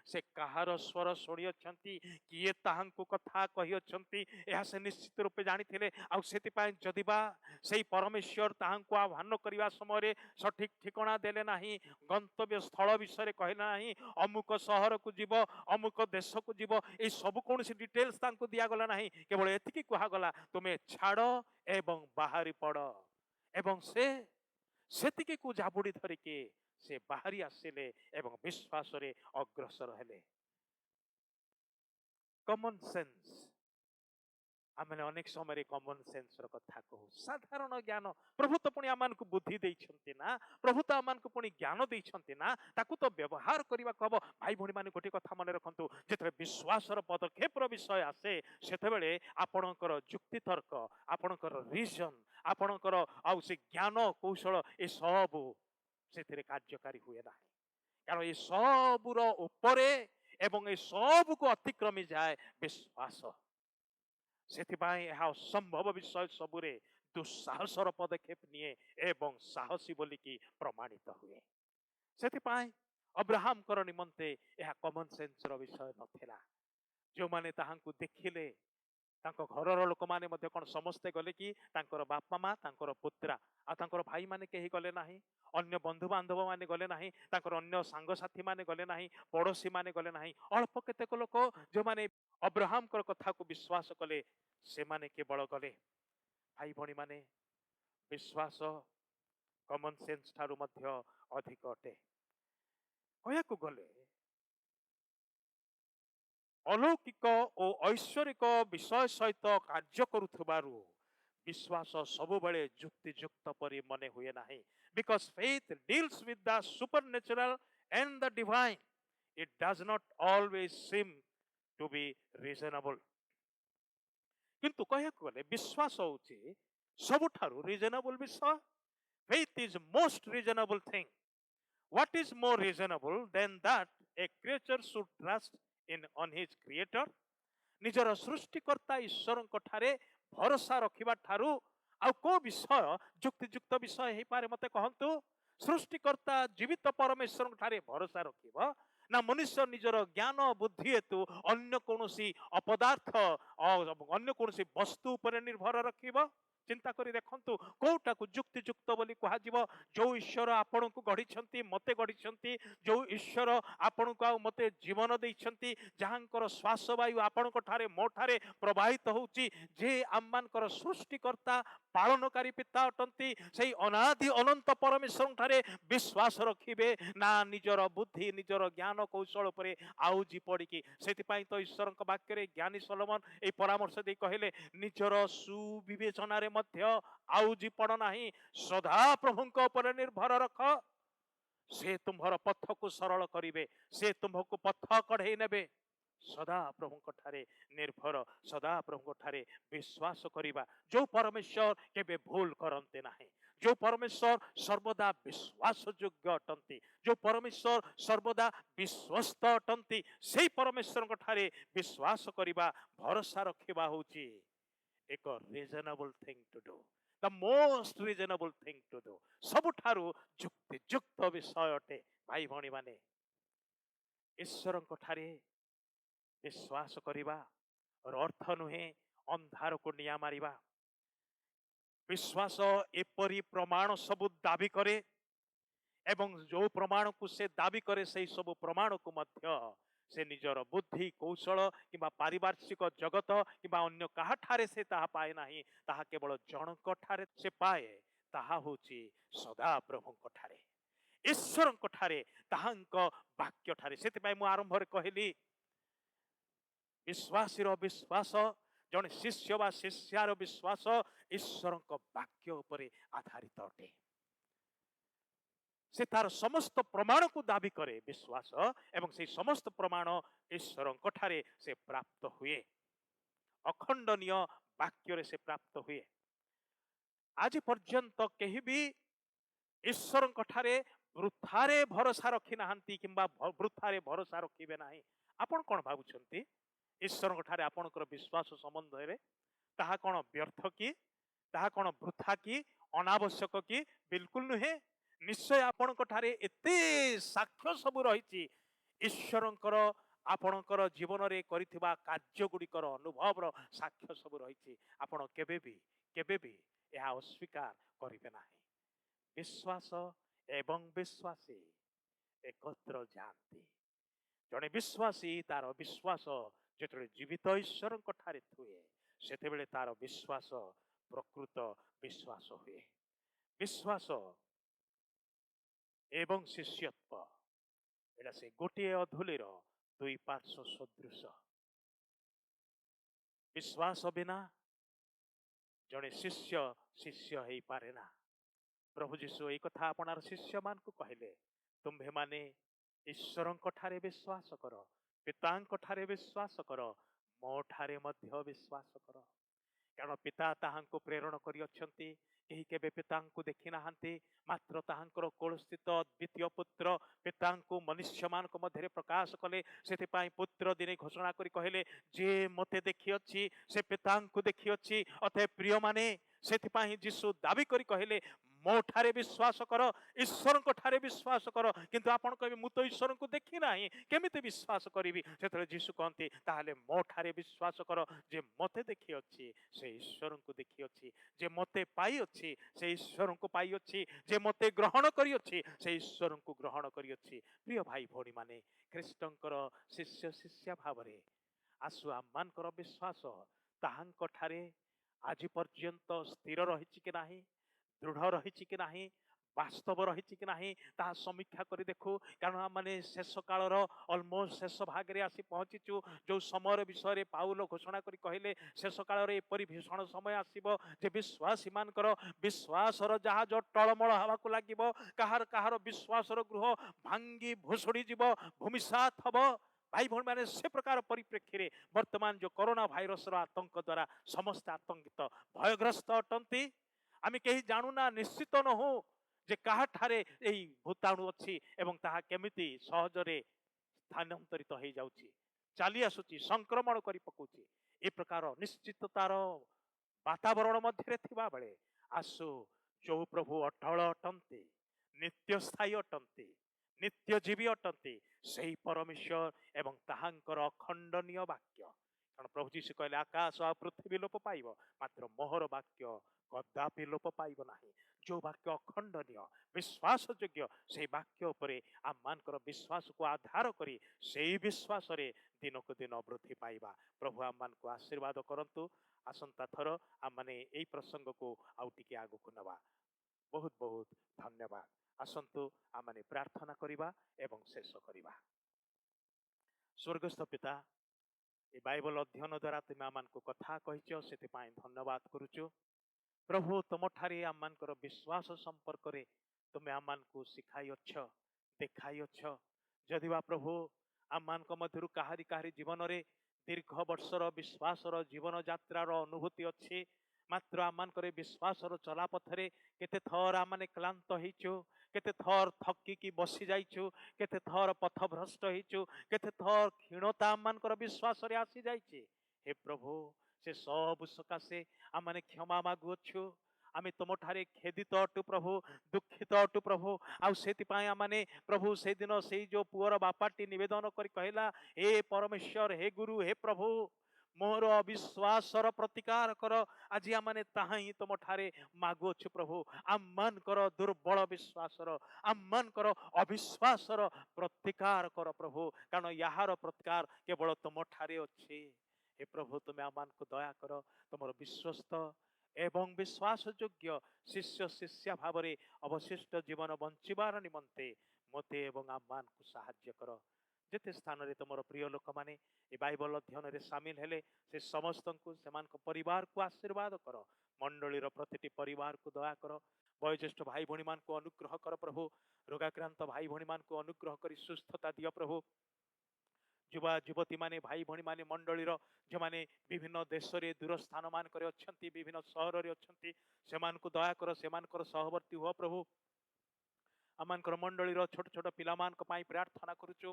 A: से कहार स्वर शुणी किए ताहांकु कथा कही अछंती यह से निश्चित रूपे जानी थिले आ सेतिपाई जदिबा सेही परमेश्वर ताहांकु आह्वान करिवा समय सठिक ठिकाना देले नाही गंतव्य स्थल विषय कहले नाही अमुक शहर को जीव अमुक देश को जीव ए सब कौन सी डिटेल्स तांकु दिया गला नाही केवल एतिकी कहा गला तुमे छाड़ एवं बाहरी पड़ एवं सेतिके को जाबुड़ी धरिके से बाहरी आसिले एवं विश्वास रे अग्रसर हेले कॉमन सेंस आमे अनेक समय कॉमन सेंस रो कथा कहू साधारण ज्ञान प्रभु तो पुणी आमान को बुद्धि देइछंती ना प्रभु तो आमान को पुणी ज्ञान देइछंती ना ताकू तो व्यवहार करबा कहबो भाई भणी माने गोटे कथा मन रखंतु जेते विश्वास रो पदक्षेप रो विषय आसे सेते बेले आपणकर जुक्ति तर्क आपणकर रीजन ଆପଣଙ୍କର ଆଉ ସେ ଜ୍ଞାନ କୌଶଳ ଏ ସବୁ ସେଥିରେ କାର୍ଯ୍ୟକାରୀ ହୁଏ ନାହିଁ। କାରଣ ଏ ସବୁର ଉପରେ ଏବଂ ଏ ସବୁକୁ ଅତିକ୍ରମି ଯାଏ ବିଶ୍ୱାସ। ସେଥିପାଇଁ ଏହା ଅସମ୍ଭବ ବିଷୟ ସବୁରେ ଦୁଃସାହସର ପଦକ୍ଷେପ ନିଏ ଏବଂ ସାହସୀ ବୋଲିକି ପ୍ରମାଣିତ ହୁଏ। ସେଥିପାଇଁ ଅବ୍ରାହମଙ୍କର ନିମନ୍ତେ ଏହା କମନ ସେନ୍ସର ବିଷୟ ନଥିଲା। ଯେଉଁମାନେ ତାହାଙ୍କୁ ଦେଖିଲେ, ତାଙ୍କ ଘରର ଲୋକମାନେ ମଧ୍ୟ କଣ ସମସ୍ତେ ଗଲେ କି? ତାଙ୍କର ବାପା ମା, ତାଙ୍କର ପୁତ୍ରା ଆଉ ତାଙ୍କର ଭାଇମାନେ କେହି ଗଲେ ନାହିଁ। ଅନ୍ୟ ବନ୍ଧୁବାନ୍ଧବ ମାନେ ଗଲେ ନାହିଁ। ତାଙ୍କର ଅନ୍ୟ ସାଙ୍ଗସାଥି ମାନେ ଗଲେ ନାହିଁ। ପଡୋଶୀ ମାନେ ଗଲେ ନାହିଁ। ଅଳ୍ପ କେତେକ ଲୋକ ଯେଉଁମାନେ ଅବ୍ରାହମଙ୍କର କଥାକୁ ବିଶ୍ୱାସ କଲେ, ସେମାନେ କେବଳ ଗଲେ। ଭାଇ ଭଉଣୀ ମାନେ, ବିଶ୍ୱାସ କମନ ସେନ୍ସ ଠାରୁ ମଧ୍ୟ ଅଧିକ ଅଟେ। କହିବାକୁ ଗଲେ अलौकिक और ऐश्वरिक विषय सहित कार्य करुथबारु विश्वास सबुबले जुक्तियुक्त परि मने हुए नाही। Because faith deals with the supernatural and the divine, it does not always seem to be reasonable. किंतु कहବାକୁ गले विश्वास होची सबुठारु रीजनेबल विषय। Faith is most reasonable thing. What is more reasonable than that a creature should trust in on his creator? निजर सृष्टिकर्ता ईश्वर ठारे भरोसा रखिबा ठारू आउ को विषय जुक्तियुक्त विषय हे पारे मते कहंतु। सृष्टिकर्ता जीवित परमेश्वर ठारे भरोसा रखिबो ना मनुष्य निजर ज्ञान बुद्धि हेतु अन्य कोनोसी अपदार्थ अन्य कोनोसी वस्तु उपरे निर्भर रखिबो? चिंता करी देखंतु कोटा को जुक्तियुक्त बोली कहा जीवो। जो ईश्वर आपन को गढ़ी मते गढ़ी, जो ईश्वर आपन को मते जीवन देइछंती, जहांकर श्वास वायु आपन को ठारे मो ठारे प्रवाहित होउची, जे आम्मानकर सृष्टिकर्ता पालनकारी पिता अटंती, सेई अनादि अनंत परमेश्वर ठारे विश्वास रखिबे ना निजर बुद्धि निजर ज्ञान कौशल उपरे आउजी पड़िकी। सेति पई तो ईश्वर वाक्य रे ज्ञानी सोलोमन ए परामर्श दे कहिले, निजर सुविवेचना रे मध्य आउजी पड़ नाही, सदा प्रभुंक उपरे निर्भर रख। से तुम्हार पथ को सरल करिवे, से तुमको पथ कढ़ई नेबे। सदा प्रभु ठारे निर्भर, सदा प्रभु ठारे विश्वास करिबा। जो परमेश्वर केबे भूल करते नाही, जो परमेश्वर सर्वदा विश्वास योग्य अटंती, जो परमेश्वर सर्वदा विश्वस्त अटंती, से परमेश्वर ठारे विश्वास करिबा भरोसा रखिबा होची एक reasonable thing to do, the most reasonable thing to do. सबुठारु जुक्तियुक्त विषय अटे। भाई भणी माने, ईश्वर ठारे विश्वास करिबा अर्थ नुहे अंधार को निया मारिबा। विश्वास एपरी प्रमाण सब दाबी करे एवं जो प्रमाण को से दाबी करे से सब प्रमाण को मध्य से निजर बुद्धि कौशल किंबा पारिपार्श्विक जगत किंबा अन्य काहा ठारे से ताहा पाए नाही, ताहा केवल जनक ठारे से पाए। ताहा होची सदा प्रभु ठारे, ईश्वर ठारे, ताहांक वाक्य ठारे। सेति पई मु आरंभ रे कहली, विश्वासी विश्वास, जन शिष्य बा शिष्यार विश्वास ईश्वर वाक्य उपरे आधारित अटे। से तार समस्त प्रमाण को दाबी करे विश्वास एवं से समस्त प्रमाण ईश्वर ठारे से प्राप्त हुए, अखंडनीय वाक्य रे से प्राप्त हुए। आज पर्यंत केही भी ईश्वर ठारे वृथारे भरोसा रखी नाहंती किंबा वृथारे भरोसा रखिबे नाही। आपण कोन भाबुछंती ईश्वर ठारे आपणकर विश्वास संबंध रे ताहा कोन व्यर्थ की, ताहा कोन वृथा की, अनावश्यक की? बिल्कुल नुहे। निश्चय आपण ठारे एते साक्ष्य सब रही ईश्वरंकर आपणकर जीवन रे करिथिबा कार्य गुड़िकर अनुभव साक्ष्य सब रही। आपण केबे भी यह अस्वीकार करिबे नाही। विश्वास एवं विश्वासी एकत्र जानती। जड़े विश्वासी तार विश्वास जेतरे जीवित ईश्वर ठारे थुए सेतेबेले तार विश्वास प्रकृत विश्वास हुए। विश्वास एवं शिष्यत्व एटा से गोटे अधुलीर दुई पार्श्व सदृश। विश्वास बिना जड़े शिष्य शिष्य हो पारे ना। प्रभु जीशु एक कथा आपनार शिष्य मान को कहले, तुम्भे माने ईश्वर ठारे विश्वास कर, पिता ठारे विश्वास कर, मो ठारे मध्य विश्वास कर। କାରଣ ପିତା ତାହାଙ୍କୁ ପ୍ରେରଣ କରିଅଛନ୍ତି। କେହି କେବେ ପିତାଙ୍କୁ ଦେଖି ନାହାନ୍ତି, ମାତ୍ର ତାହାଙ୍କର କୋଳସ୍ଥିତ ଦ୍ୱିତୀୟ ପୁତ୍ର ପିତାଙ୍କୁ ମନୁଷ୍ୟମାନଙ୍କ ମଧ୍ୟରେ ପ୍ରକାଶ କଲେ। ସେଥିପାଇଁ ପୁତ୍ର ଦିନେ ଘୋଷଣା କରି କହିଲେ, ଯିଏ ମୋତେ ଦେଖିଅଛି ସେ ପିତାଙ୍କୁ ଦେଖିଅଛି। ଅତଏବ ପ୍ରିୟମାନେ, ସେଥିପାଇଁ ଯୀଶୁ ଦାବି କରି କହିଲେ, ମୋ ଠାରେ ବିଶ୍ୱାସ କର, ଈଶ୍ୱରଙ୍କ ଠାରେ ବିଶ୍ୱାସ କର। କିନ୍ତୁ ଆପଣ କହିବେ, ମୁଁ ତ ଈଶ୍ୱରଙ୍କୁ ଦେଖି ନାହିଁ, କେମିତି ବିଶ୍ୱାସ କରିବି? ସେତେବେଳେ ଯୀଶୁ କହନ୍ତି, ତାହେଲେ ମୋ ଠାରେ ବିଶ୍ୱାସ କର। ଯେ ମୋତେ ଦେଖିଅଛି ସେ ଈଶ୍ୱରଙ୍କୁ ଦେଖିଅଛି, ଯେ ମୋତେ ପାଇଅଛି ସେ ଈଶ୍ୱରଙ୍କୁ ପାଇଅଛି, ଯେ ମୋତେ ଗ୍ରହଣ କରିଅଛି ସେ ଈଶ୍ୱରଙ୍କୁ ଗ୍ରହଣ କରିଅଛି। ପ୍ରିୟ ଭାଇ ଭଉଣୀମାନେ, ଖ୍ରୀଷ୍ଟଙ୍କର ଶିଷ୍ୟ ଶିଷ୍ୟା ଭାବରେ ଆସୁ ଆମମାନଙ୍କର ବିଶ୍ୱାସ ତାହାଙ୍କ ଠାରେ ଆଜି ପର୍ଯ୍ୟନ୍ତ ସ୍ଥିର ରହିଛି କି ନାହିଁ, ଦୃଢ଼ ରହିଛି କି ନାହିଁ, ବାସ୍ତବ ରହିଛି କି ନାହିଁ, ତାହା ସମୀକ୍ଷା କରି ଦେଖୁ। କାରଣ ଆମମାନେ ଶେଷ କାଳର ଅଲମୋଷ୍ଟ ଶେଷ ଭାଗରେ ଆସି ପହଞ୍ଚିଛୁ। ଯେଉଁ ସମୟର ବିଷୟରେ ପାଉଲ ଘୋଷଣା କରି କହିଲେ, ଶେଷ କାଳରେ ଏପରି ଭୀଷଣ ସମୟ ଆସିବ ଯେ ବିଶ୍ୱାସୀମାନଙ୍କର ବିଶ୍ୱାସର ଜାହାଜ ଟଳମଳ ହେବାକୁ ଲାଗିବ। କାହାର କାହାର ବିଶ୍ୱାସର ଗୃହ ଭାଙ୍ଗି ଭୁଷୁଡ଼ି ଯିବ, ଭୂମିସାତ ହବ। ଭାଇ ଭଉଣୀମାନେ, ସେ ପ୍ରକାର ପରିପ୍ରେକ୍ଷୀରେ ବର୍ତ୍ତମାନ ଯେଉଁ କରୋନା ଭାଇରସର ଆତଙ୍କ ଦ୍ୱାରା ସମସ୍ତେ ଆତଙ୍କିତ, ଭୟଗ୍ରସ୍ତ ଅଟନ୍ତି। ଆମେ କେହି ଜାଣୁନା, ନିଶ୍ଚିତ ନହୁଁ ଯେ କାହାଠାରେ ଏହି ଭୂତାଣୁ ଅଛି ଏବଂ ତାହା କେମିତି ସହଜରେ ସ୍ଥାନାନ୍ତରିତ ହେଇଯାଉଛି, ଚାଲି ଆସୁଛି, ସଂକ୍ରମଣ କରି ପକାଉଛି। ଏ ପ୍ରକାର ନିଶ୍ଚିତତାର ବାତାବରଣ ମଧ୍ୟରେ ଥିବା ବେଳେ ଆସୁ ଯୋଉ ପ୍ରଭୁ ଅଟଳ ଅଟନ୍ତି, ନିତ୍ୟସ୍ଥାୟୀ ଅଟନ୍ତି, ନିତ୍ୟଜୀବୀ ଅଟନ୍ତି, ସେହି ପରମେଶ୍ୱର ଏବଂ ତାହାଙ୍କର ଅଖଣ୍ଡନୀୟ ବାକ୍ୟ। କାରଣ ପ୍ରଭୁ ଯୀଶୁ କହିଲେ, ଆକାଶ ଆଉ ପୃଥିବୀ ଲୋପ ପାଇବ, ମାତ୍ର ମୋହର ବାକ୍ୟ କଦାପି ଲୋପ ପାଇବ ନାହିଁ। ଯେଉଁ ବାକ୍ୟ ଅଖଣ୍ଡନୀୟ, ବିଶ୍ୱାସ ଯୋଗ୍ୟ, ସେହି ବାକ୍ୟ ଉପରେ ଆମମାନଙ୍କର ବିଶ୍ୱାସକୁ ଆଧାର କରି ସେହି ବିଶ୍ୱାସରେ ଦିନକୁ ଦିନ ବୃଦ୍ଧି ପାଇବା। ପ୍ରଭୁ ଆମମାନଙ୍କୁ ଆଶୀର୍ବାଦ କରନ୍ତୁ। ଆସନ୍ତା ଥର ଆମମାନେ ଏହି ପ୍ରସଙ୍ଗକୁ ଆଉ ଟିକେ ଆଗକୁ ନେବା। ବହୁତ ବହୁତ ଧନ୍ୟବାଦ। ଆସନ୍ତୁ ଆମମାନେ ପ୍ରାର୍ଥନା କରିବା ଏବଂ ଶେଷ କରିବା। ସ୍ୱର୍ଗସ୍ଥ ପିତା, ଏ ବାଇବଲ ଅଧ୍ୟୟନ ଦ୍ୱାରା ତୁମେ ଆମମାନଙ୍କୁ କଥା କହିଛ, ସେଥିପାଇଁ ଧନ୍ୟବାଦ କରୁଛୁ। ପ୍ରଭୁ, ତୁମଠାରେ ଆମମାନଙ୍କର ବିଶ୍ୱାସ ସମ୍ପର୍କରେ ତୁମେ ଆମମାନଙ୍କୁ ଶିଖାଇଅଛ, ଦେଖାଇଅଛ। ଯଦିବା ପ୍ରଭୁ ଆମମାନଙ୍କ ମଧ୍ୟରୁ କାହାରି କାହାରି ଜୀବନରେ ଦୀର୍ଘ ବର୍ଷର ବିଶ୍ୱାସର ଜୀବନ ଯାତ୍ରାର ଅନୁଭୂତି ଅଛି, ମାତ୍ର ଆମମାନଙ୍କର ବିଶ୍ୱାସର ଚଲାପଥରେ କେତେ ଥର ଆମମାନେ କ୍ଳାନ୍ତ ହେଇଛୁ, କେତେ ଥର ଥକିକି ବସି ଯାଇଛୁ, କେତେ ଥର ପଥଭ୍ରଷ୍ଟ ହେଇଛୁ, କେତେ ଥର କ୍ଷୀଣତା ଆମମାନଙ୍କର ବିଶ୍ୱାସରେ ଆସିଯାଇଛି। ହେ ପ୍ରଭୁ, ସେ ସବୁ ସକାଶେ ଆମମାନେ କ୍ଷମା ମାଗୁଅଛୁ। ଆମେ ତୁମଠାରେ ଖେଦିତ ଅଟୁ ପ୍ରଭୁ, ଦୁଃଖିତ ଅଟୁ ପ୍ରଭୁ। ଆଉ ସେଥିପାଇଁ ଆମମାନେ ପ୍ରଭୁ ସେଦିନ ସେଇ ଯେଉଁ ପୁଅର ବାପାଟି ନିବେଦନ କରି କହିଲା, ହେ ପରମେଶ୍ୱର, ହେ ଗୁରୁ, ହେ ପ୍ରଭୁ, ମୋର ଅବିଶ୍ୱାସର ପ୍ରତିକାର କର। ଆଜି ଆମମାନେ ତାହା ହିଁ ତୁମଠାରେ ମାଗୁଅଛୁ ପ୍ରଭୁ। ଆମମାନଙ୍କର ଦୁର୍ବଳ ବିଶ୍ୱାସର, ଆମମାନଙ୍କର ଅବିଶ୍ୱାସର ପ୍ରତିକାର କର ପ୍ରଭୁ, କାରଣ ଏହାର ପ୍ରତିକାର କେବଳ ତୁମଠାରେ ଅଛି। ହେ ପ୍ରଭୁ, ତୁମେ ଆମମାନଙ୍କୁ ଦୟା କର। ତୁମର ବିଶ୍ୱସ୍ତ ଏବଂ ବିଶ୍ୱାସ ଯୋଗ୍ୟ ଶିଷ୍ୟ ଶିଷ୍ୟା ଭାବରେ ଅବଶିଷ୍ଟ ଜୀବନ ବଞ୍ଚିବାର ନିମନ୍ତେ ମୋତେ ଏବଂ ଆମମାନଙ୍କୁ ସାହାଯ୍ୟ କର। ଯେତେ ସ୍ଥାନରେ ତୁମର ପ୍ରିୟ ଲୋକମାନେ ଏ ବାଇବଲ ଅଧ୍ୟୟନରେ ସାମିଲ ହେଲେ, ସେ ସମସ୍ତଙ୍କୁ, ସେମାନଙ୍କ ପରିବାରକୁ ଆଶୀର୍ବାଦ କର। ମଣ୍ଡଳୀର ପ୍ରତିଟି ପରିବାରକୁ ଦୟା କର। ବୟୋଜ୍ୟେଷ୍ଠ ଭାଇ ଭଉଣୀମାନଙ୍କୁ ଅନୁଗ୍ରହ କର ପ୍ରଭୁ। ରୋଗାକ୍ରାନ୍ତ ଭାଇ ଭଉଣୀମାନଙ୍କୁ ଅନୁଗ୍ରହ କରି ସୁସ୍ଥତା ଦିଅ ପ୍ରଭୁ। ଯୁବା ଯୁବତୀମାନେ, ଭାଇ ଭଉଣୀମାନେ, ମଣ୍ଡଳୀର ଯେଉଁମାନେ ବିଭିନ୍ନ ଦେଶରେ ଦୂର ସ୍ଥାନମାନଙ୍କରେ ଅଛନ୍ତି, ବିଭିନ୍ନ ସହରରେ ଅଛନ୍ତି, ସେମାନଙ୍କୁ ଦୟା କର, ସେମାନଙ୍କର ସହବର୍ତ୍ତୀ ହୁଅ ପ୍ରଭୁ। ଆମମାନଙ୍କର ମଣ୍ଡଳୀର ଛୋଟ ଛୋଟ ପିଲାମାନଙ୍କ ପାଇଁ ପ୍ରାର୍ଥନା କରୁଛୁ,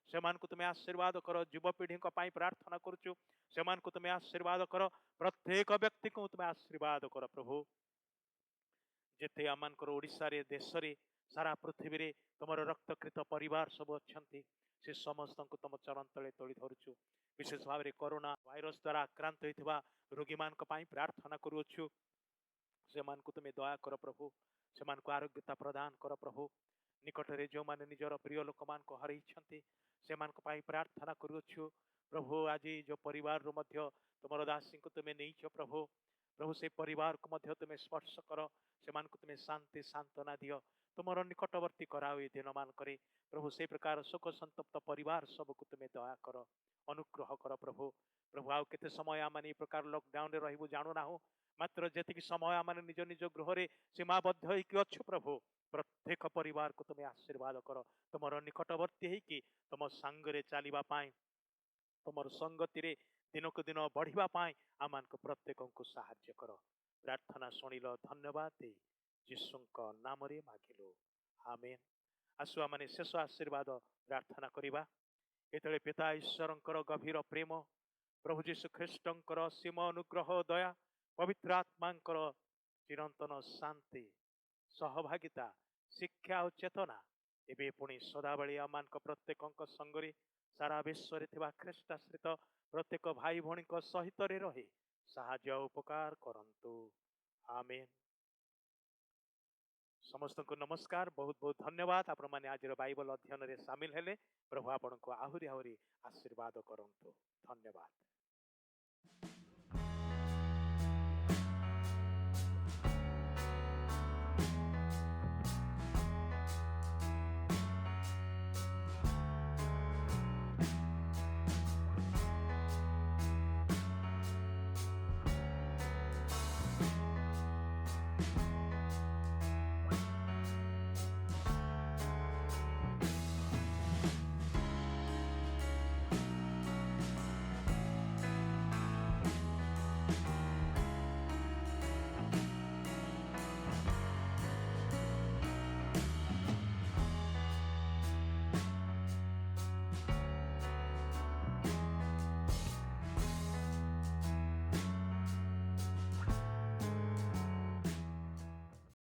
A: ସେମାନଙ୍କୁ ତୁମେ ଆଶୀର୍ବାଦ କର। ଯୁବପିଢ଼ିଙ୍କ ପାଇଁ ପ୍ରାର୍ଥନା କରୁଛୁ, ସେମାନଙ୍କୁ ତୁମେ ଆଶୀର୍ବାଦ କର। ପ୍ରତ୍ୟେକ ବ୍ୟକ୍ତିକୁ ତୁମେ ଆଶୀର୍ବାଦ କର ପ୍ରଭୁ। ଯେତେ ଆମମାନଙ୍କର ଓଡ଼ିଶାରେ, ଦେଶରେ, ସାରା ପୃଥିବୀରେ ତୁମର ରକ୍ତକୃତ ପରିବାର ସବୁ ଅଛନ୍ତି, ସେ ସମସ୍ତଙ୍କୁ ତୁମ ଚରଣ ତଳେ ତୋଳି ଧରୁଛୁ। ବିଶେଷ ଭାବରେ କରୋନା ଭାଇରସ ଦ୍ୱାରା ଆକ୍ରାନ୍ତ ହୋଇଥିବା ରୋଗୀମାନଙ୍କ ପାଇଁ ପ୍ରାର୍ଥନା କରୁଅଛୁ, ସେମାନଙ୍କୁ ତୁମେ ଦୟା କର ପ୍ରଭୁ। ସେମାନଙ୍କୁ ଆରୋଗ୍ୟତା ପ୍ରଦାନ କର ପ୍ରଭୁ। ନିକଟରେ ଯେଉଁମାନେ ନିଜର ପ୍ରିୟ ଲୋକମାନଙ୍କୁ ହରାଇଛନ୍ତି, ସେମାନଙ୍କ ପାଇଁ ପ୍ରାର୍ଥନା କରୁଅଛୁ ପ୍ରଭୁ। ଆଜି ଯେଉଁ ପରିବାରରୁ ମଧ୍ୟ ତୁମର ଦାସୀଙ୍କୁ ତୁମେ ନେଇଛ ପ୍ରଭୁ, ପ୍ରଭୁ ସେ ପରିବାରକୁ ମଧ୍ୟ ତୁମେ ସ୍ପର୍ଶ କର, ସେମାନଙ୍କୁ ତୁମେ ଶାନ୍ତି ସାନ୍ତ୍ୱନା ଦିଅ, ତୁମର ନିକଟବର୍ତ୍ତୀ କରାଅ। ଏ ଦିନମାନଙ୍କରେ ପ୍ରଭୁ ସେ ପ୍ରକାର ଶୋକ ସନ୍ତପ୍ତ ପରିବାର ସବୁକୁ ତୁମେ ଦୟା କର, ଅନୁଗ୍ରହ କର ପ୍ରଭୁ। ପ୍ରଭୁ ଆଉ କେତେ ସମୟ ଆମେ ଏ ପ୍ରକାର ଲକଡାଉନରେ ରହିବୁ ଜାଣୁନାହୁଁ, ମାତ୍ର ଯେତିକି ସମୟ ଆମେ ନିଜ ନିଜ ଗୃହରେ ସୀମାବଦ୍ଧ ହେଇକି ଅଛୁ ପ୍ରଭୁ, ପ୍ରତ୍ୟେକ ପରିବାରକୁ ତୁମେ ଆଶୀର୍ବାଦ କର। ତୁମର ନିକଟବର୍ତ୍ତୀ ହେଇକି ତୁମ ସାଙ୍ଗରେ ଚାଲିବା ପାଇଁ, ତୁମର ସଙ୍ଗତିରେ दिनकु दिन बढ़िबा पाई आमानक प्रत्येकंकु साहाय्य कर। प्रार्थना शुणिल धन्यवाद दे यीशुंक नाम रे मागिलु आमेन। आसु आमाने शेष आशीर्वाद प्रार्थना करिबा। एतले पिता ईश्वरंकर गभीर प्रेम, प्रभु जीशु ख्रीष्टंकर असीम अनुग्रह दया, पवित्र आत्मांकर चिरंतन शांति, सहभागिता, शिक्षा और चेतना एबे पुणी सदाबली आमानक प्रत्येकंक संगरी सारा विश्व रे थिबा ख्रीष्टाश्रित प्रत्येक भाई भौणी सहित रे रही साहाय्य और उपकार करंतु आमेन। समस्त को नमस्कार, बहुत बहुत धन्यवाद। आपण माने आज बाइबल अध्ययन रे शामिल हेले। प्रभु आपण को आहुरी आहुरी आशीर्वाद करंतु। धन्यवाद।